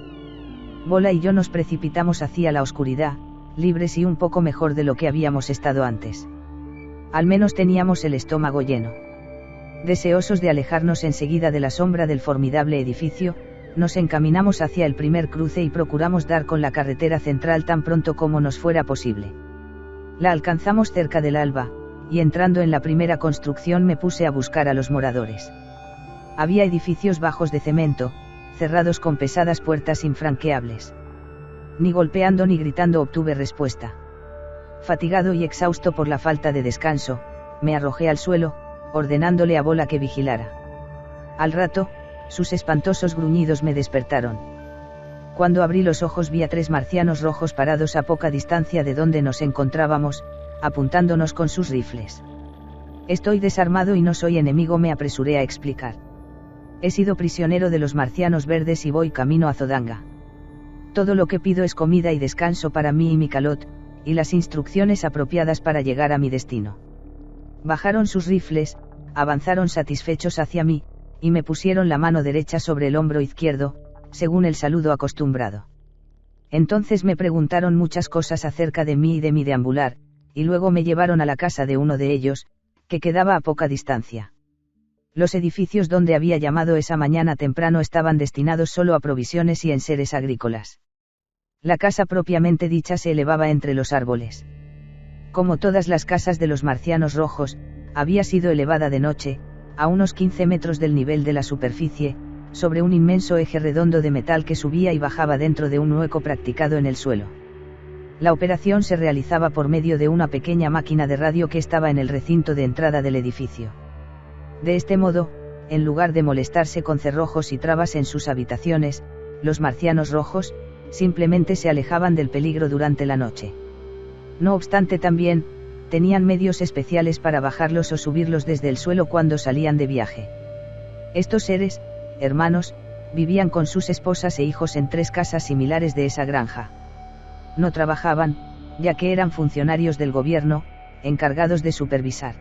Bola y yo nos precipitamos hacia la oscuridad, libres y un poco mejor de lo que habíamos estado antes. Al menos teníamos el estómago lleno. Deseosos de alejarnos enseguida de la sombra del formidable edificio, nos encaminamos hacia el primer cruce y procuramos dar con la carretera central tan pronto como nos fuera posible. La alcanzamos cerca del alba, y entrando en la primera construcción me puse a buscar a los moradores. Había edificios bajos de cemento, cerrados con pesadas puertas infranqueables. Ni golpeando ni gritando obtuve respuesta. Fatigado y exhausto por la falta de descanso, me arrojé al suelo, ordenándole a Bola que vigilara. Al rato, sus espantosos gruñidos me despertaron. Cuando abrí los ojos vi a 3 marcianos rojos parados a poca distancia de donde nos encontrábamos, apuntándonos con sus rifles. Estoy desarmado y no soy enemigo, me apresuré a explicar. He sido prisionero de los marcianos verdes y voy camino a Zodanga. Todo lo que pido es comida y descanso para mí y mi calot, y las instrucciones apropiadas para llegar a mi destino. Bajaron sus rifles, avanzaron satisfechos hacia mí, y me pusieron la mano derecha sobre el hombro izquierdo, según el saludo acostumbrado. Entonces me preguntaron muchas cosas acerca de mí y de mi deambular, y luego me llevaron a la casa de uno de ellos, que quedaba a poca distancia. Los edificios donde había llamado esa mañana temprano estaban destinados solo a provisiones y enseres agrícolas. La casa propiamente dicha se elevaba entre los árboles. Como todas las casas de los marcianos rojos, había sido elevada de noche, a unos 15 metros del nivel de la superficie, sobre un inmenso eje redondo de metal que subía y bajaba dentro de un hueco practicado en el suelo. La operación se realizaba por medio de una pequeña máquina de radio que estaba en el recinto de entrada del edificio. De este modo, en lugar de molestarse con cerrojos y trabas en sus habitaciones, los marcianos rojos, simplemente se alejaban del peligro durante la noche. No obstante también, tenían medios especiales para bajarlos o subirlos desde el suelo cuando salían de viaje. Estos seres, hermanos, vivían con sus esposas e hijos en 3 casas similares de esa granja. No trabajaban, ya que eran funcionarios del gobierno, encargados de supervisar.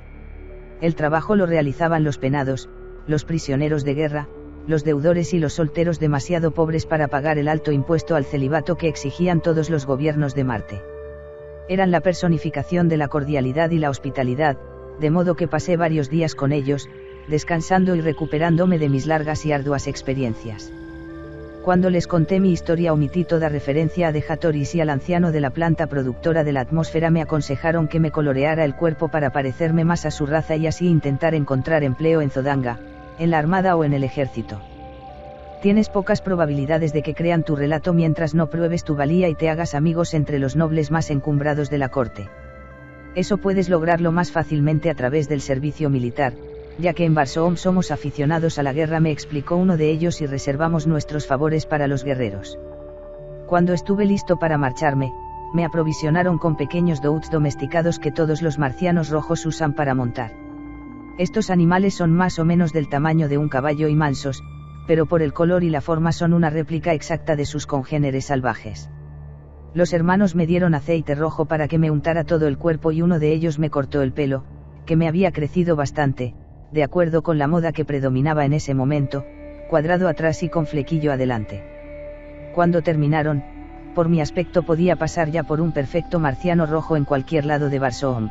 El trabajo lo realizaban los penados, los prisioneros de guerra, los deudores y los solteros demasiado pobres para pagar el alto impuesto al celibato que exigían todos los gobiernos de Marte. Eran la personificación de la cordialidad y la hospitalidad, de modo que pasé varios días con ellos, descansando y recuperándome de mis largas y arduas experiencias. Cuando les conté mi historia omití toda referencia a Dejatoris y al anciano de la planta productora de la atmósfera. Me aconsejaron que me coloreara el cuerpo para parecerme más a su raza y así intentar encontrar empleo en Zodanga, en la armada o en el ejército. Tienes pocas probabilidades de que crean tu relato mientras no pruebes tu valía y te hagas amigos entre los nobles más encumbrados de la corte. Eso puedes lograrlo más fácilmente a través del servicio militar, ya que en Barsoom somos aficionados a la guerra, me explicó uno de ellos, y reservamos nuestros favores para los guerreros. Cuando estuve listo para marcharme, me aprovisionaron con pequeños douts domesticados que todos los marcianos rojos usan para montar. Estos animales son más o menos del tamaño de un caballo y mansos, pero por el color y la forma son una réplica exacta de sus congéneres salvajes. Los hermanos me dieron aceite rojo para que me untara todo el cuerpo y uno de ellos me cortó el pelo, que me había crecido bastante, de acuerdo con la moda que predominaba en ese momento, cuadrado atrás y con flequillo adelante. Cuando terminaron, por mi aspecto podía pasar ya por un perfecto marciano rojo en cualquier lado de Barsoom.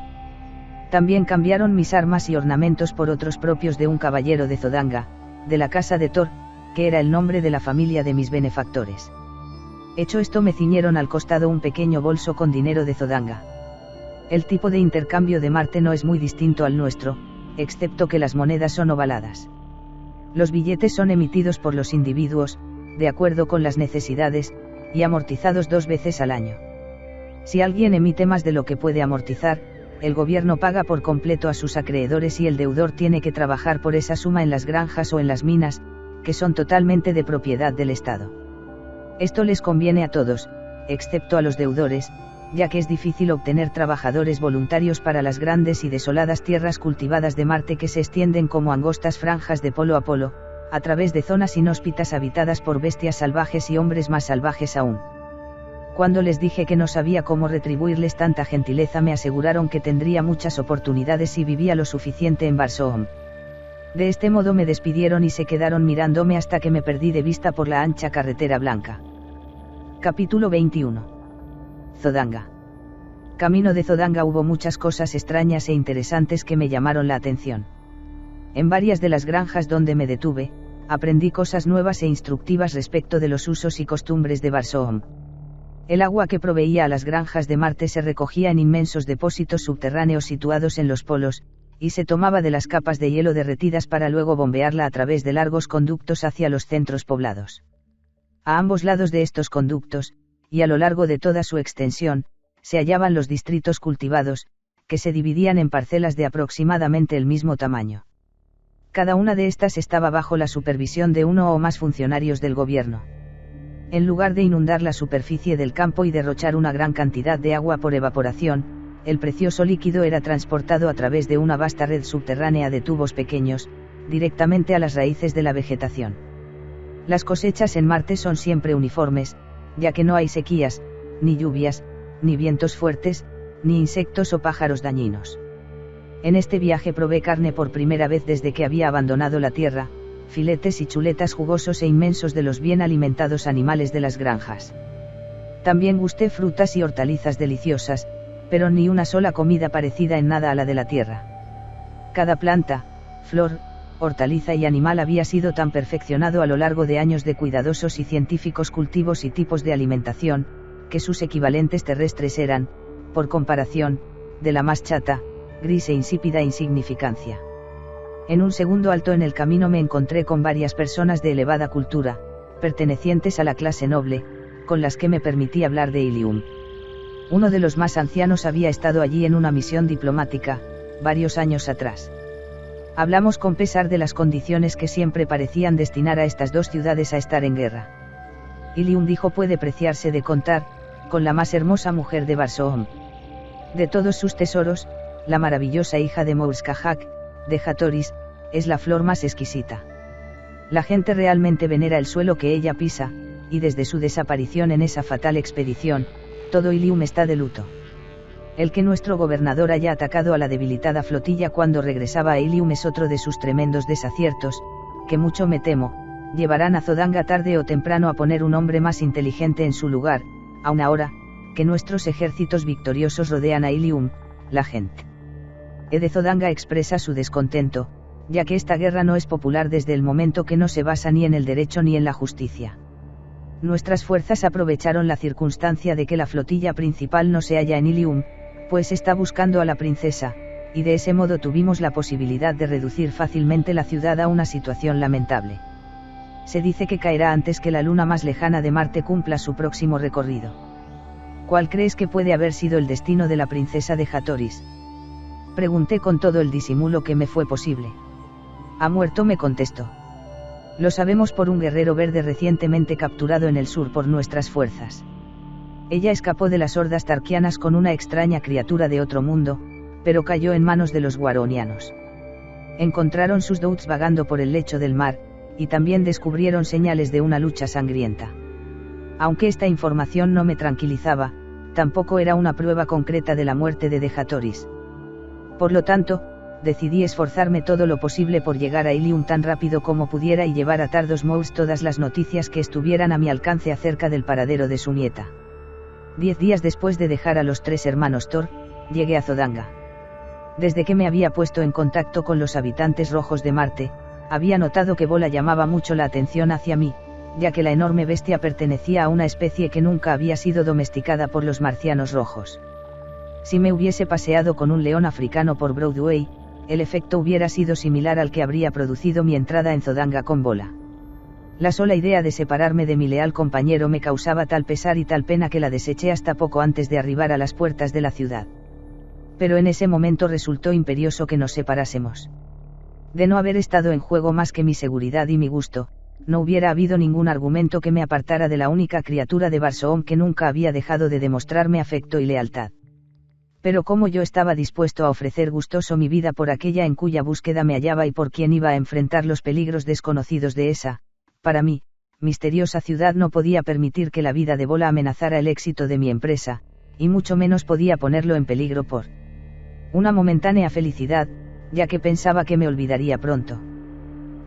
También cambiaron mis armas y ornamentos por otros propios de un caballero de Zodanga, de la casa de Thor, que era el nombre de la familia de mis benefactores. Hecho esto, me ciñeron al costado un pequeño bolso con dinero de Zodanga. El tipo de intercambio de Marte no es muy distinto al nuestro, excepto que las monedas son ovaladas. Los billetes son emitidos por los individuos, de acuerdo con las necesidades, y amortizados 2 veces al año. Si alguien emite más de lo que puede amortizar, el gobierno paga por completo a sus acreedores y el deudor tiene que trabajar por esa suma en las granjas o en las minas, que son totalmente de propiedad del Estado. Esto les conviene a todos, excepto a los deudores, ya que es difícil obtener trabajadores voluntarios para las grandes y desoladas tierras cultivadas de Marte que se extienden como angostas franjas de polo a polo, a través de zonas inhóspitas habitadas por bestias salvajes y hombres más salvajes aún. Cuando les dije que no sabía cómo retribuirles tanta gentileza, me aseguraron que tendría muchas oportunidades si vivía lo suficiente en Barsoom. De este modo me despidieron y se quedaron mirándome hasta que me perdí de vista por la ancha carretera blanca. Capítulo 21. Zodanga. Camino de Zodanga hubo muchas cosas extrañas e interesantes que me llamaron la atención. En varias de las granjas donde me detuve, aprendí cosas nuevas e instructivas respecto de los usos y costumbres de Barsoom. El agua que proveía a las granjas de Marte se recogía en inmensos depósitos subterráneos situados en los polos, y se tomaba de las capas de hielo derretidas para luego bombearla a través de largos conductos hacia los centros poblados. A ambos lados de estos conductos, y a lo largo de toda su extensión, se hallaban los distritos cultivados, que se dividían en parcelas de aproximadamente el mismo tamaño. Cada una de estas estaba bajo la supervisión de uno o más funcionarios del gobierno. En lugar de inundar la superficie del campo y derrochar una gran cantidad de agua por evaporación, el precioso líquido era transportado a través de una vasta red subterránea de tubos pequeños, directamente a las raíces de la vegetación. Las cosechas en Marte son siempre uniformes, ya que no hay sequías, ni lluvias, ni vientos fuertes, ni insectos o pájaros dañinos. En este viaje probé carne por primera vez desde que había abandonado la Tierra, filetes y chuletas jugosos e inmensos de los bien alimentados animales de las granjas. También gusté frutas y hortalizas deliciosas, pero ni una sola comida parecida en nada a la de la Tierra. Cada planta, flor, hortaliza y animal había sido tan perfeccionado a lo largo de años de cuidadosos y científicos cultivos y tipos de alimentación, que sus equivalentes terrestres eran, por comparación, de la más chata, gris e insípida insignificancia. En un segundo alto en el camino me encontré con varias personas de elevada cultura, pertenecientes a la clase noble, con las que me permití hablar de Ilium. Uno de los más ancianos había estado allí en una misión diplomática, varios años atrás. Hablamos con pesar de las condiciones que siempre parecían destinar a estas dos ciudades a estar en guerra. Ilium, dijo, puede preciarse de contar con la más hermosa mujer de Barsoom. De todos sus tesoros, la maravillosa hija de Mouskahak, de Hatoris, es la flor más exquisita. La gente realmente venera el suelo que ella pisa, y desde su desaparición en esa fatal expedición, todo Ilium está de luto. El que nuestro gobernador haya atacado a la debilitada flotilla cuando regresaba a Ilium es otro de sus tremendos desaciertos, que mucho me temo, llevarán a Zodanga tarde o temprano a poner un hombre más inteligente en su lugar, aun ahora, que nuestros ejércitos victoriosos rodean a Ilium, la gente de Zodanga expresa su descontento, ya que esta guerra no es popular desde el momento que no se basa ni en el derecho ni en la justicia. Nuestras fuerzas aprovecharon la circunstancia de que la flotilla principal no se halla en Ilium, pues está buscando a la princesa, y de ese modo tuvimos la posibilidad de reducir fácilmente la ciudad a una situación lamentable. Se dice que caerá antes que la luna más lejana de Marte cumpla su próximo recorrido. ¿Cuál crees que puede haber sido el destino de la princesa de Hatoris? Pregunté con todo el disimulo que me fue posible. Ha muerto, me contestó. Lo sabemos por un guerrero verde recientemente capturado en el sur por nuestras fuerzas. Ella escapó de las hordas tarquianas con una extraña criatura de otro mundo, pero cayó en manos de los guaronianos. Encontraron sus doutes vagando por el lecho del mar, y también descubrieron señales de una lucha sangrienta. Aunque esta información no me tranquilizaba, tampoco era una prueba concreta de la muerte de Dejatoris. Por lo tanto, decidí esforzarme todo lo posible por llegar a Ilium tan rápido como pudiera y llevar a Tardos Mous todas las noticias que estuvieran a mi alcance acerca del paradero de su nieta. 10 días después de dejar a los 3 hermanos Thor, llegué a Zodanga. Desde que me había puesto en contacto con los habitantes rojos de Marte, había notado que Vola llamaba mucho la atención hacia mí, ya que la enorme bestia pertenecía a una especie que nunca había sido domesticada por los marcianos rojos. Si me hubiese paseado con un león africano por Broadway, el efecto hubiera sido similar al que habría producido mi entrada en Zodanga con Vola. La sola idea de separarme de mi leal compañero me causaba tal pesar y tal pena que la deseché hasta poco antes de arribar a las puertas de la ciudad. Pero en ese momento resultó imperioso que nos separásemos. De no haber estado en juego más que mi seguridad y mi gusto, no hubiera habido ningún argumento que me apartara de la única criatura de Barsoom que nunca había dejado de demostrarme afecto y lealtad. Pero como yo estaba dispuesto a ofrecer gustoso mi vida por aquella en cuya búsqueda me hallaba y por quien iba a enfrentar los peligros desconocidos de esa, para mí, misteriosa ciudad, no podía permitir que la vida de Vola amenazara el éxito de mi empresa, y mucho menos podía ponerlo en peligro por una momentánea felicidad, ya que pensaba que me olvidaría pronto.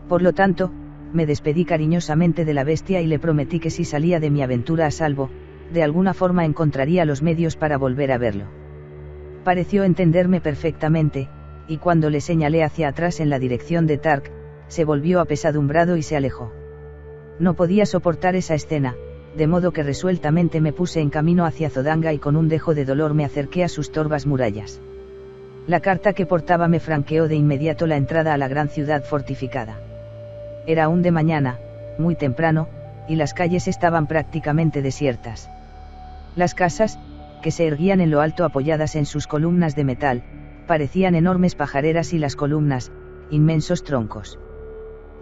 Por lo tanto, me despedí cariñosamente de la bestia y le prometí que si salía de mi aventura a salvo, de alguna forma encontraría los medios para volver a verlo. Pareció entenderme perfectamente, y cuando le señalé hacia atrás en la dirección de Tark, se volvió apesadumbrado y se alejó. No podía soportar esa escena, de modo que resueltamente me puse en camino hacia Zodanga y con un dejo de dolor me acerqué a sus torvas murallas. La carta que portaba me franqueó de inmediato la entrada a la gran ciudad fortificada. Era aún de mañana, muy temprano, y las calles estaban prácticamente desiertas. Las casas, que se erguían en lo alto apoyadas en sus columnas de metal, parecían enormes pajareras y las columnas, inmensos troncos.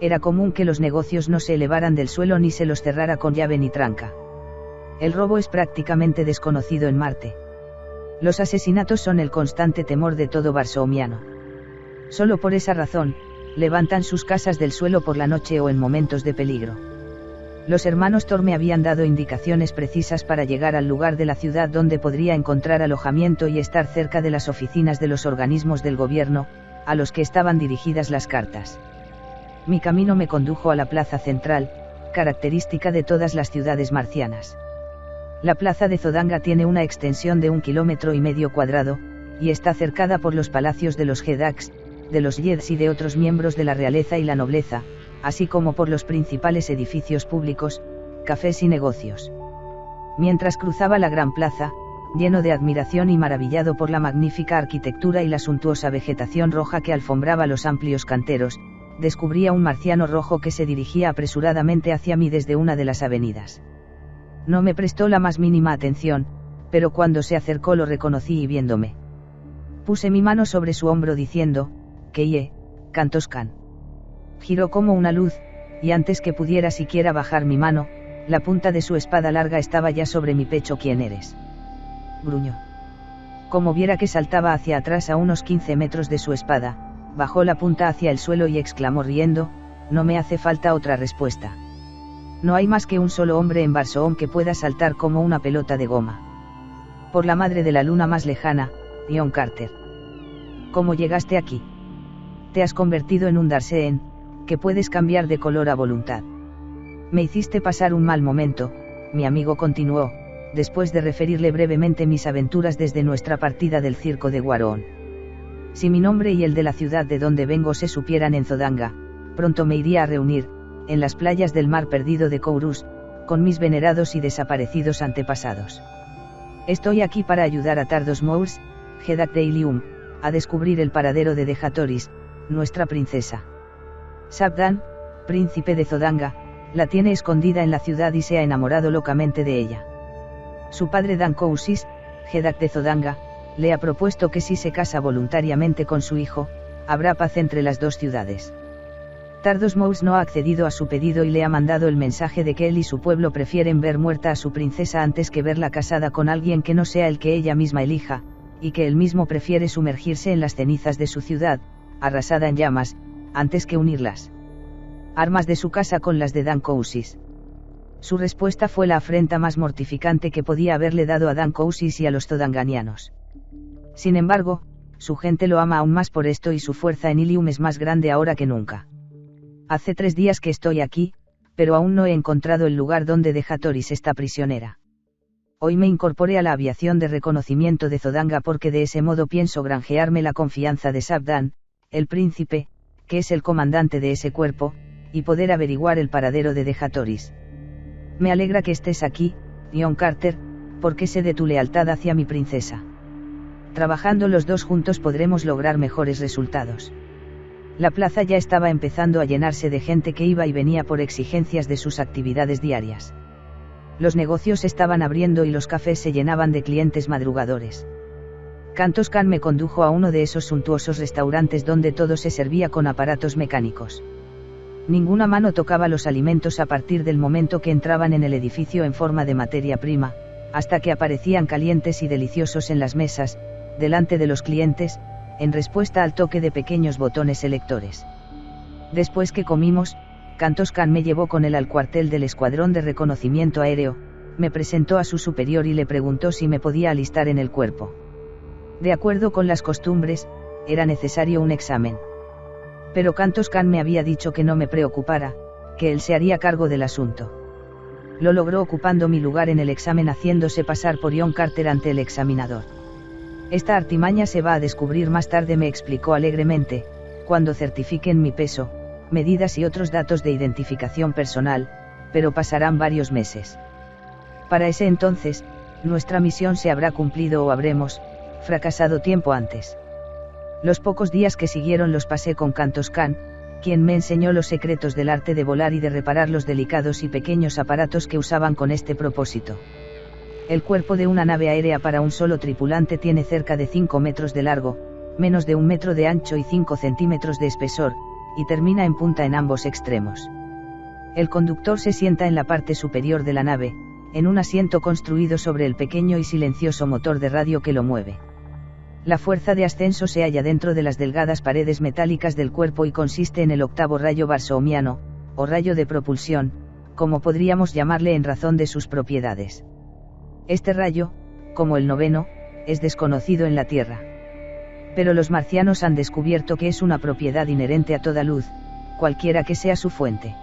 Era común que los negocios no se elevaran del suelo ni se los cerrara con llave ni tranca. El robo es prácticamente desconocido en Marte. Los asesinatos son el constante temor de todo barsoomiano. Solo por esa razón, levantan sus casas del suelo por la noche o en momentos de peligro. Los hermanos Thor me habían dado indicaciones precisas para llegar al lugar de la ciudad donde podría encontrar alojamiento y estar cerca de las oficinas de los organismos del gobierno, a los que estaban dirigidas las cartas. Mi camino me condujo a la plaza central, característica de todas las ciudades marcianas. La plaza de Zodanga tiene una extensión de 1,5 km², y está cercada por los palacios de los Jedaks, de los Yeds y de otros miembros de la realeza y la nobleza, así como por los principales edificios públicos, cafés y negocios. Mientras cruzaba la gran plaza, lleno de admiración y maravillado por la magnífica arquitectura y la suntuosa vegetación roja que alfombraba los amplios canteros, descubrí a un marciano rojo que se dirigía apresuradamente hacia mí desde una de las avenidas. No me prestó la más mínima atención, pero cuando se acercó lo reconocí y viéndome. Puse mi mano sobre su hombro diciendo, «Keye, Kantoskan». Giró como una luz, y antes que pudiera siquiera bajar mi mano, la punta de su espada larga estaba ya sobre mi pecho. «¿Quién eres?», gruñó. Como viera que saltaba hacia atrás a unos 15 metros de su espada, bajó la punta hacia el suelo y exclamó riendo, «No me hace falta otra respuesta. No hay más que un solo hombre en Barsoom que pueda saltar como una pelota de goma. Por la madre de la luna más lejana, John Carter. ¿Cómo llegaste aquí? Te has convertido en un Darseen, que puedes cambiar de color a voluntad. Me hiciste pasar un mal momento», mi amigo continuó, después de referirle brevemente mis aventuras desde nuestra partida del circo de Guarón. «Si mi nombre y el de la ciudad de donde vengo se supieran en Zodanga, pronto me iría a reunir, en las playas del mar perdido de Kourus, con mis venerados y desaparecidos antepasados. Estoy aquí para ayudar a Tardos Mous, Jedak de Ilium, a descubrir el paradero de Dejatoris, nuestra princesa. Sabdan, príncipe de Zodanga, la tiene escondida en la ciudad y se ha enamorado locamente de ella. Su padre Dankousis, Jedak de Zodanga, le ha propuesto que si se casa voluntariamente con su hijo, habrá paz entre las dos ciudades. Tardos Mous no ha accedido a su pedido y le ha mandado el mensaje de que él y su pueblo prefieren ver muerta a su princesa antes que verla casada con alguien que no sea el que ella misma elija, y que él mismo prefiere sumergirse en las cenizas de su ciudad, arrasada en llamas, antes que unirlas. Armas de su casa con las de Dankousis. Su respuesta fue la afrenta más mortificante que podía haberle dado a Dankousis y a los zodanganianos. Sin embargo, su gente lo ama aún más por esto y su fuerza en Ilium es más grande ahora que nunca. Hace 3 días que estoy aquí, pero aún no he encontrado el lugar donde Dejatoris está prisionera. Hoy me incorporé a la aviación de reconocimiento de Zodanga porque de ese modo pienso granjearme la confianza de Sabdan, el príncipe, que es el comandante de ese cuerpo, y poder averiguar el paradero de Dejatoris. Me alegra que estés aquí, John Carter, porque sé de tu lealtad hacia mi princesa. Trabajando los dos juntos podremos lograr mejores resultados. La plaza ya estaba empezando a llenarse de gente que iba y venía por exigencias de sus actividades diarias. Los negocios estaban abriendo y los cafés se llenaban de clientes madrugadores. Kantos Kan me condujo a uno de esos suntuosos restaurantes donde todo se servía con aparatos mecánicos. Ninguna mano tocaba los alimentos a partir del momento que entraban en el edificio en forma de materia prima, hasta que aparecían calientes y deliciosos en las mesas, delante de los clientes, en respuesta al toque de pequeños botones selectores. Después que comimos, Kantos Kan me llevó con él al cuartel del Escuadrón de Reconocimiento Aéreo, me presentó a su superior y le preguntó si me podía alistar en el cuerpo. De acuerdo con las costumbres, era necesario un examen. Pero Kantos Kan me había dicho que no me preocupara, que él se haría cargo del asunto. Lo logró ocupando mi lugar en el examen haciéndose pasar por John Carter ante el examinador. Esta artimaña se va a descubrir más tarde, me explicó alegremente, cuando certifiquen mi peso, medidas y otros datos de identificación personal, pero pasarán varios meses. Para ese entonces, nuestra misión se habrá cumplido o habremos fracasado tiempo antes. Los pocos días que siguieron los pasé con Kantos Kan, quien me enseñó los secretos del arte de volar y de reparar los delicados y pequeños aparatos que usaban con este propósito. El cuerpo de una nave aérea para un solo tripulante tiene cerca de 5 metros de largo, menos de 1 metro de ancho y 5 centímetros de espesor, y termina en punta en ambos extremos. El conductor se sienta en la parte superior de la nave, en un asiento construido sobre el pequeño y silencioso motor de radio que lo mueve. La fuerza de ascenso se halla dentro de las delgadas paredes metálicas del cuerpo y consiste en el octavo rayo barsoomiano, o rayo de propulsión, como podríamos llamarle en razón de sus propiedades. Este rayo, como el noveno, es desconocido en la Tierra. Pero los marcianos han descubierto que es una propiedad inherente a toda luz, cualquiera que sea su fuente.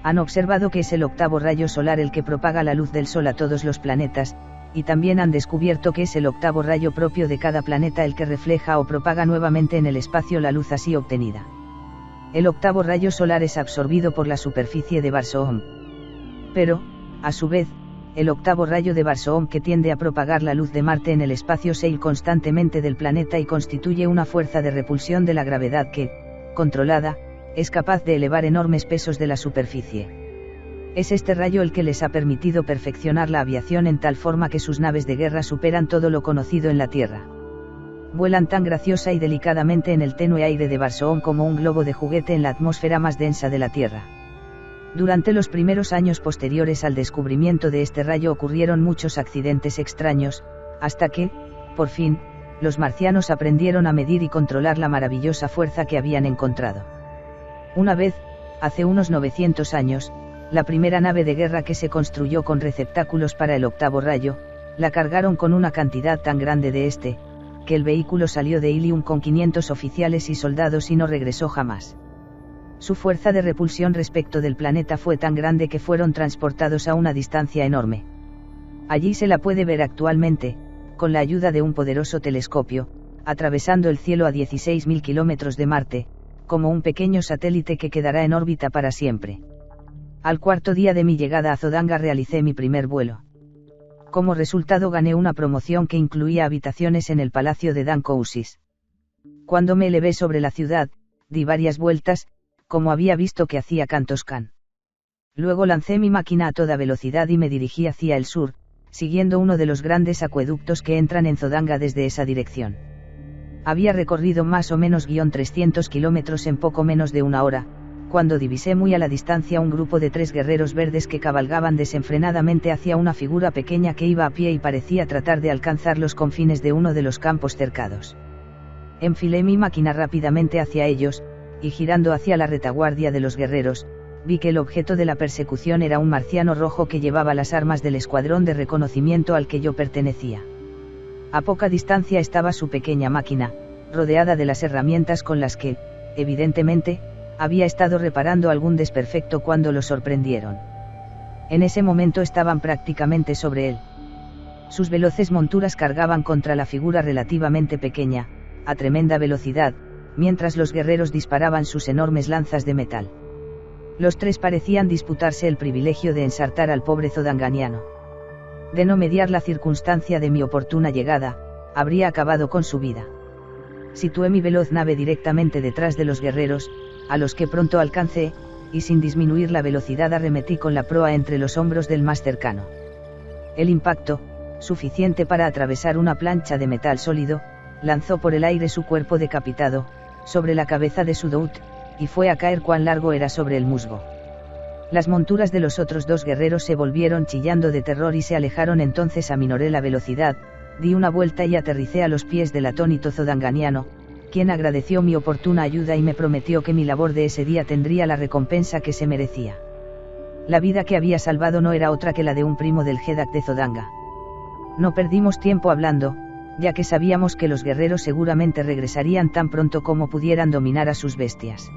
Han observado que es el octavo rayo solar el que propaga la luz del Sol a todos los planetas, y también han descubierto que es el octavo rayo propio de cada planeta el que refleja o propaga nuevamente en el espacio la luz así obtenida. El octavo rayo solar es absorbido por la superficie de Barsoom. Pero, a su vez, el octavo rayo de Barsoom que tiende a propagar la luz de Marte en el espacio seil constantemente del planeta y constituye una fuerza de repulsión de la gravedad que, controlada, es capaz de elevar enormes pesos de la superficie. Es este rayo el que les ha permitido perfeccionar la aviación en tal forma que sus naves de guerra superan todo lo conocido en la Tierra. Vuelan tan graciosa y delicadamente en el tenue aire de Barsoom como un globo de juguete en la atmósfera más densa de la Tierra. Durante los primeros años posteriores al descubrimiento de este rayo ocurrieron muchos accidentes extraños, hasta que, por fin, los marcianos aprendieron a medir y controlar la maravillosa fuerza que habían encontrado. Una vez, hace unos 900 años, la primera nave de guerra que se construyó con receptáculos para el octavo rayo, la cargaron con una cantidad tan grande de que el vehículo salió de Ilium con 500 oficiales y soldados y no regresó jamás. Su fuerza de repulsión respecto del planeta fue tan grande que fueron transportados a una distancia enorme. Allí se la puede ver actualmente, con la ayuda de un poderoso telescopio, atravesando el cielo a 16.000 kilómetros de Marte, como un pequeño satélite que quedará en órbita para siempre. Al cuarto día de mi llegada a Zodanga realicé mi primer vuelo. Como resultado gané una promoción que incluía habitaciones en el palacio de Dankousis. Cuando me elevé sobre la ciudad, di varias vueltas, como había visto que hacía Kantos Kan. Luego lancé mi máquina a toda velocidad y me dirigí hacia el sur, siguiendo uno de los grandes acueductos que entran en Zodanga desde esa dirección. Había recorrido más o menos 300 kilómetros en poco menos de una hora, cuando divisé muy a la distancia un grupo de 3 guerreros verdes que cabalgaban desenfrenadamente hacia una figura pequeña que iba a pie y parecía tratar de alcanzar los confines de uno de los campos cercados. Enfilé mi máquina rápidamente hacia ellos, y girando hacia la retaguardia de los guerreros, vi que el objeto de la persecución era un marciano rojo que llevaba las armas del escuadrón de reconocimiento al que yo pertenecía. A poca distancia estaba su pequeña máquina, rodeada de las herramientas con las que, evidentemente, había estado reparando algún desperfecto cuando lo sorprendieron. En ese momento estaban prácticamente sobre él. Sus veloces monturas cargaban contra la figura relativamente pequeña, a tremenda velocidad, mientras los guerreros disparaban sus enormes lanzas de metal. Los 3 parecían disputarse el privilegio de ensartar al pobre zodanganiano. De no mediar la circunstancia de mi oportuna llegada, habría acabado con su vida. Situé mi veloz nave directamente detrás de los guerreros, a los que pronto alcancé, y sin disminuir la velocidad arremetí con la proa entre los hombros del más cercano. El impacto, suficiente para atravesar una plancha de metal sólido, lanzó por el aire su cuerpo decapitado, sobre la cabeza de su dout, y fue a caer cuán largo era sobre el musgo. Las monturas de los otros 2 guerreros se volvieron chillando de terror y se alejaron. Entonces aminoré la velocidad, di una vuelta y aterricé a los pies del atónito zodanganiano, quien agradeció mi oportuna ayuda y me prometió que mi labor de ese día tendría la recompensa que se merecía. La vida que había salvado no era otra que la de un primo del Jedak de Zodanga. No perdimos tiempo hablando, ya que sabíamos que los guerreros seguramente regresarían tan pronto como pudieran dominar a sus bestias.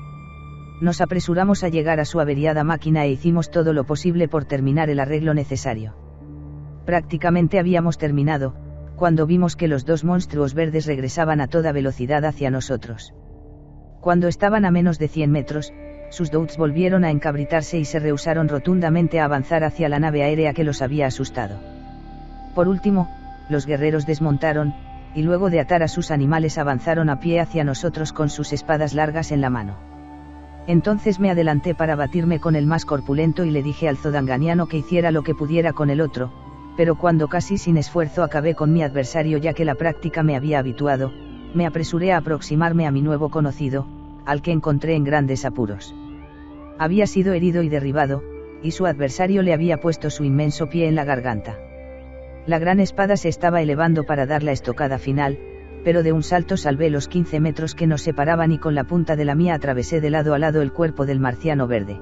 Nos apresuramos a llegar a su averiada máquina e hicimos todo lo posible por terminar el arreglo necesario. Prácticamente habíamos terminado, cuando vimos que los 2 monstruos verdes regresaban a toda velocidad hacia nosotros. Cuando estaban a menos de 100 metros, sus douts volvieron a encabritarse y se rehusaron rotundamente a avanzar hacia la nave aérea que los había asustado. Por último, los guerreros desmontaron, y luego de atar a sus animales avanzaron a pie hacia nosotros con sus espadas largas en la mano. Entonces me adelanté para batirme con el más corpulento y le dije al zodanganiano que hiciera lo que pudiera con el otro, pero cuando casi sin esfuerzo acabé con mi adversario ya que la práctica me había habituado, me apresuré a aproximarme a mi nuevo conocido, al que encontré en grandes apuros. Había sido herido y derribado, y su adversario le había puesto su inmenso pie en la garganta. La gran espada se estaba elevando para dar la estocada final, pero de un salto salvé los 15 metros que nos separaban y con la punta de la mía atravesé de lado a lado el cuerpo del marciano verde.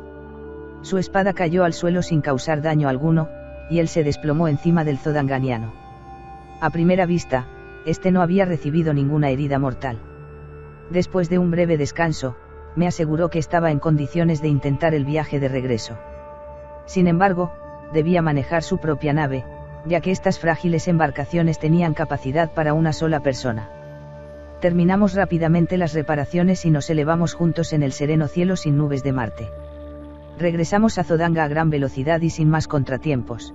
Su espada cayó al suelo sin causar daño alguno, y él se desplomó encima del zodanganiano. A primera vista, este no había recibido ninguna herida mortal. Después de un breve descanso, me aseguró que estaba en condiciones de intentar el viaje de regreso. Sin embargo, debía manejar su propia nave, ya que estas frágiles embarcaciones tenían capacidad para una sola persona. Terminamos rápidamente las reparaciones y nos elevamos juntos en el sereno cielo sin nubes de Marte. Regresamos a Zodanga a gran velocidad y sin más contratiempos.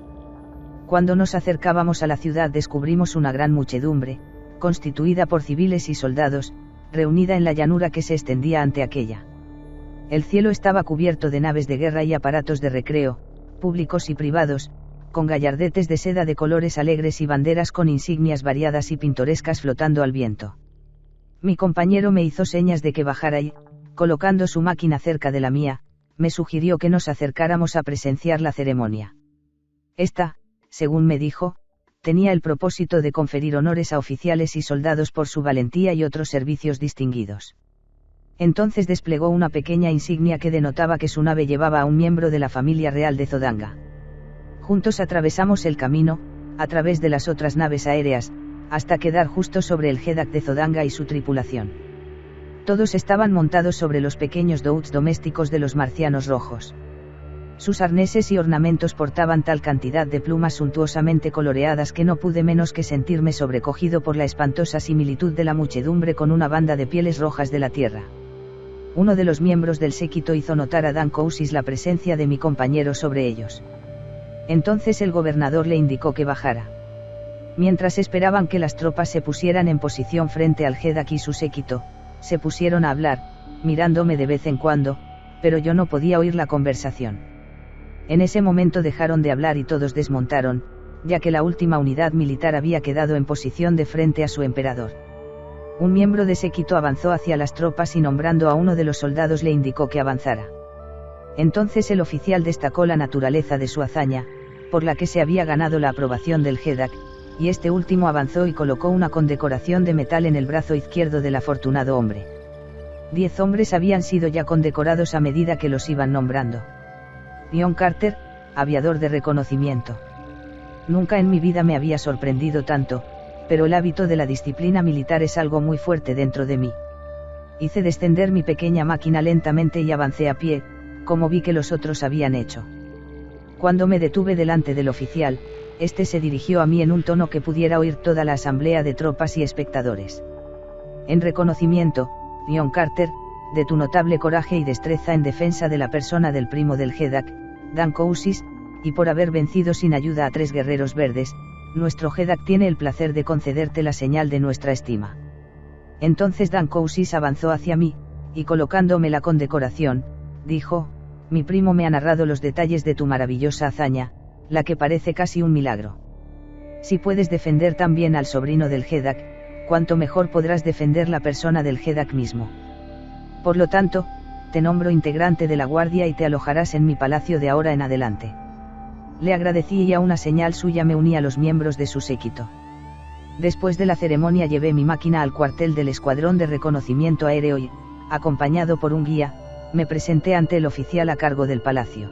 Cuando nos acercábamos a la ciudad descubrimos una gran muchedumbre, constituida por civiles y soldados, reunida en la llanura que se extendía ante aquella. El cielo estaba cubierto de naves de guerra y aparatos de recreo, públicos y privados, con gallardetes de seda de colores alegres y banderas con insignias variadas y pintorescas flotando al viento. Mi compañero me hizo señas de que bajara y, colocando su máquina cerca de la mía, me sugirió que nos acercáramos a presenciar la ceremonia. Esta, según me dijo, tenía el propósito de conferir honores a oficiales y soldados por su valentía y otros servicios distinguidos. Entonces desplegó una pequeña insignia que denotaba que su nave llevaba a un miembro de la familia real de Zodanga. Juntos atravesamos el camino, a través de las otras naves aéreas, hasta quedar justo sobre el Jedak de Zodanga y su tripulación. Todos estaban montados sobre los pequeños douts domésticos de los marcianos rojos. Sus arneses y ornamentos portaban tal cantidad de plumas suntuosamente coloreadas que no pude menos que sentirme sobrecogido por la espantosa similitud de la muchedumbre con una banda de pieles rojas de la tierra. Uno de los miembros del séquito hizo notar a Dan Cousis la presencia de mi compañero sobre ellos. Entonces el gobernador le indicó que bajara. Mientras esperaban que las tropas se pusieran en posición frente al Jedak y su séquito, se pusieron a hablar, mirándome de vez en cuando, pero yo no podía oír la conversación. En ese momento dejaron de hablar y todos desmontaron, ya que la última unidad militar había quedado en posición de frente a su emperador. Un miembro de séquito avanzó hacia las tropas y nombrando a uno de los soldados le indicó que avanzara. Entonces el oficial destacó la naturaleza de su hazaña, por la que se había ganado la aprobación del Hedak, y este último avanzó y colocó una condecoración de metal en el brazo izquierdo del afortunado hombre. 10 hombres habían sido ya condecorados a medida que los iban nombrando. John Carter, aviador de reconocimiento. Nunca en mi vida me había sorprendido tanto, pero el hábito de la disciplina militar es algo muy fuerte dentro de mí. Hice descender mi pequeña máquina lentamente y avancé a pie, como vi que los otros habían hecho. Cuando me detuve delante del oficial, este se dirigió a mí en un tono que pudiera oír toda la asamblea de tropas y espectadores. En reconocimiento, John Carter, de tu notable coraje y destreza en defensa de la persona del primo del Hedak, Dan Cousis, y por haber vencido sin ayuda a 3 guerreros verdes, nuestro Hedak tiene el placer de concederte la señal de nuestra estima. Entonces Dan Cousis avanzó hacia mí, y colocándome la condecoración, dijo: mi primo me ha narrado los detalles de tu maravillosa hazaña, la que parece casi un milagro. Si puedes defender también al sobrino del Hedak, cuánto mejor podrás defender la persona del Hedak mismo. Por lo tanto, te nombro integrante de la guardia y te alojarás en mi palacio de ahora en adelante. Le agradecí y a una señal suya me uní a los miembros de su séquito. Después de la ceremonia llevé mi máquina al cuartel del escuadrón de reconocimiento aéreo y, acompañado por un guía, me presenté ante el oficial a cargo del palacio.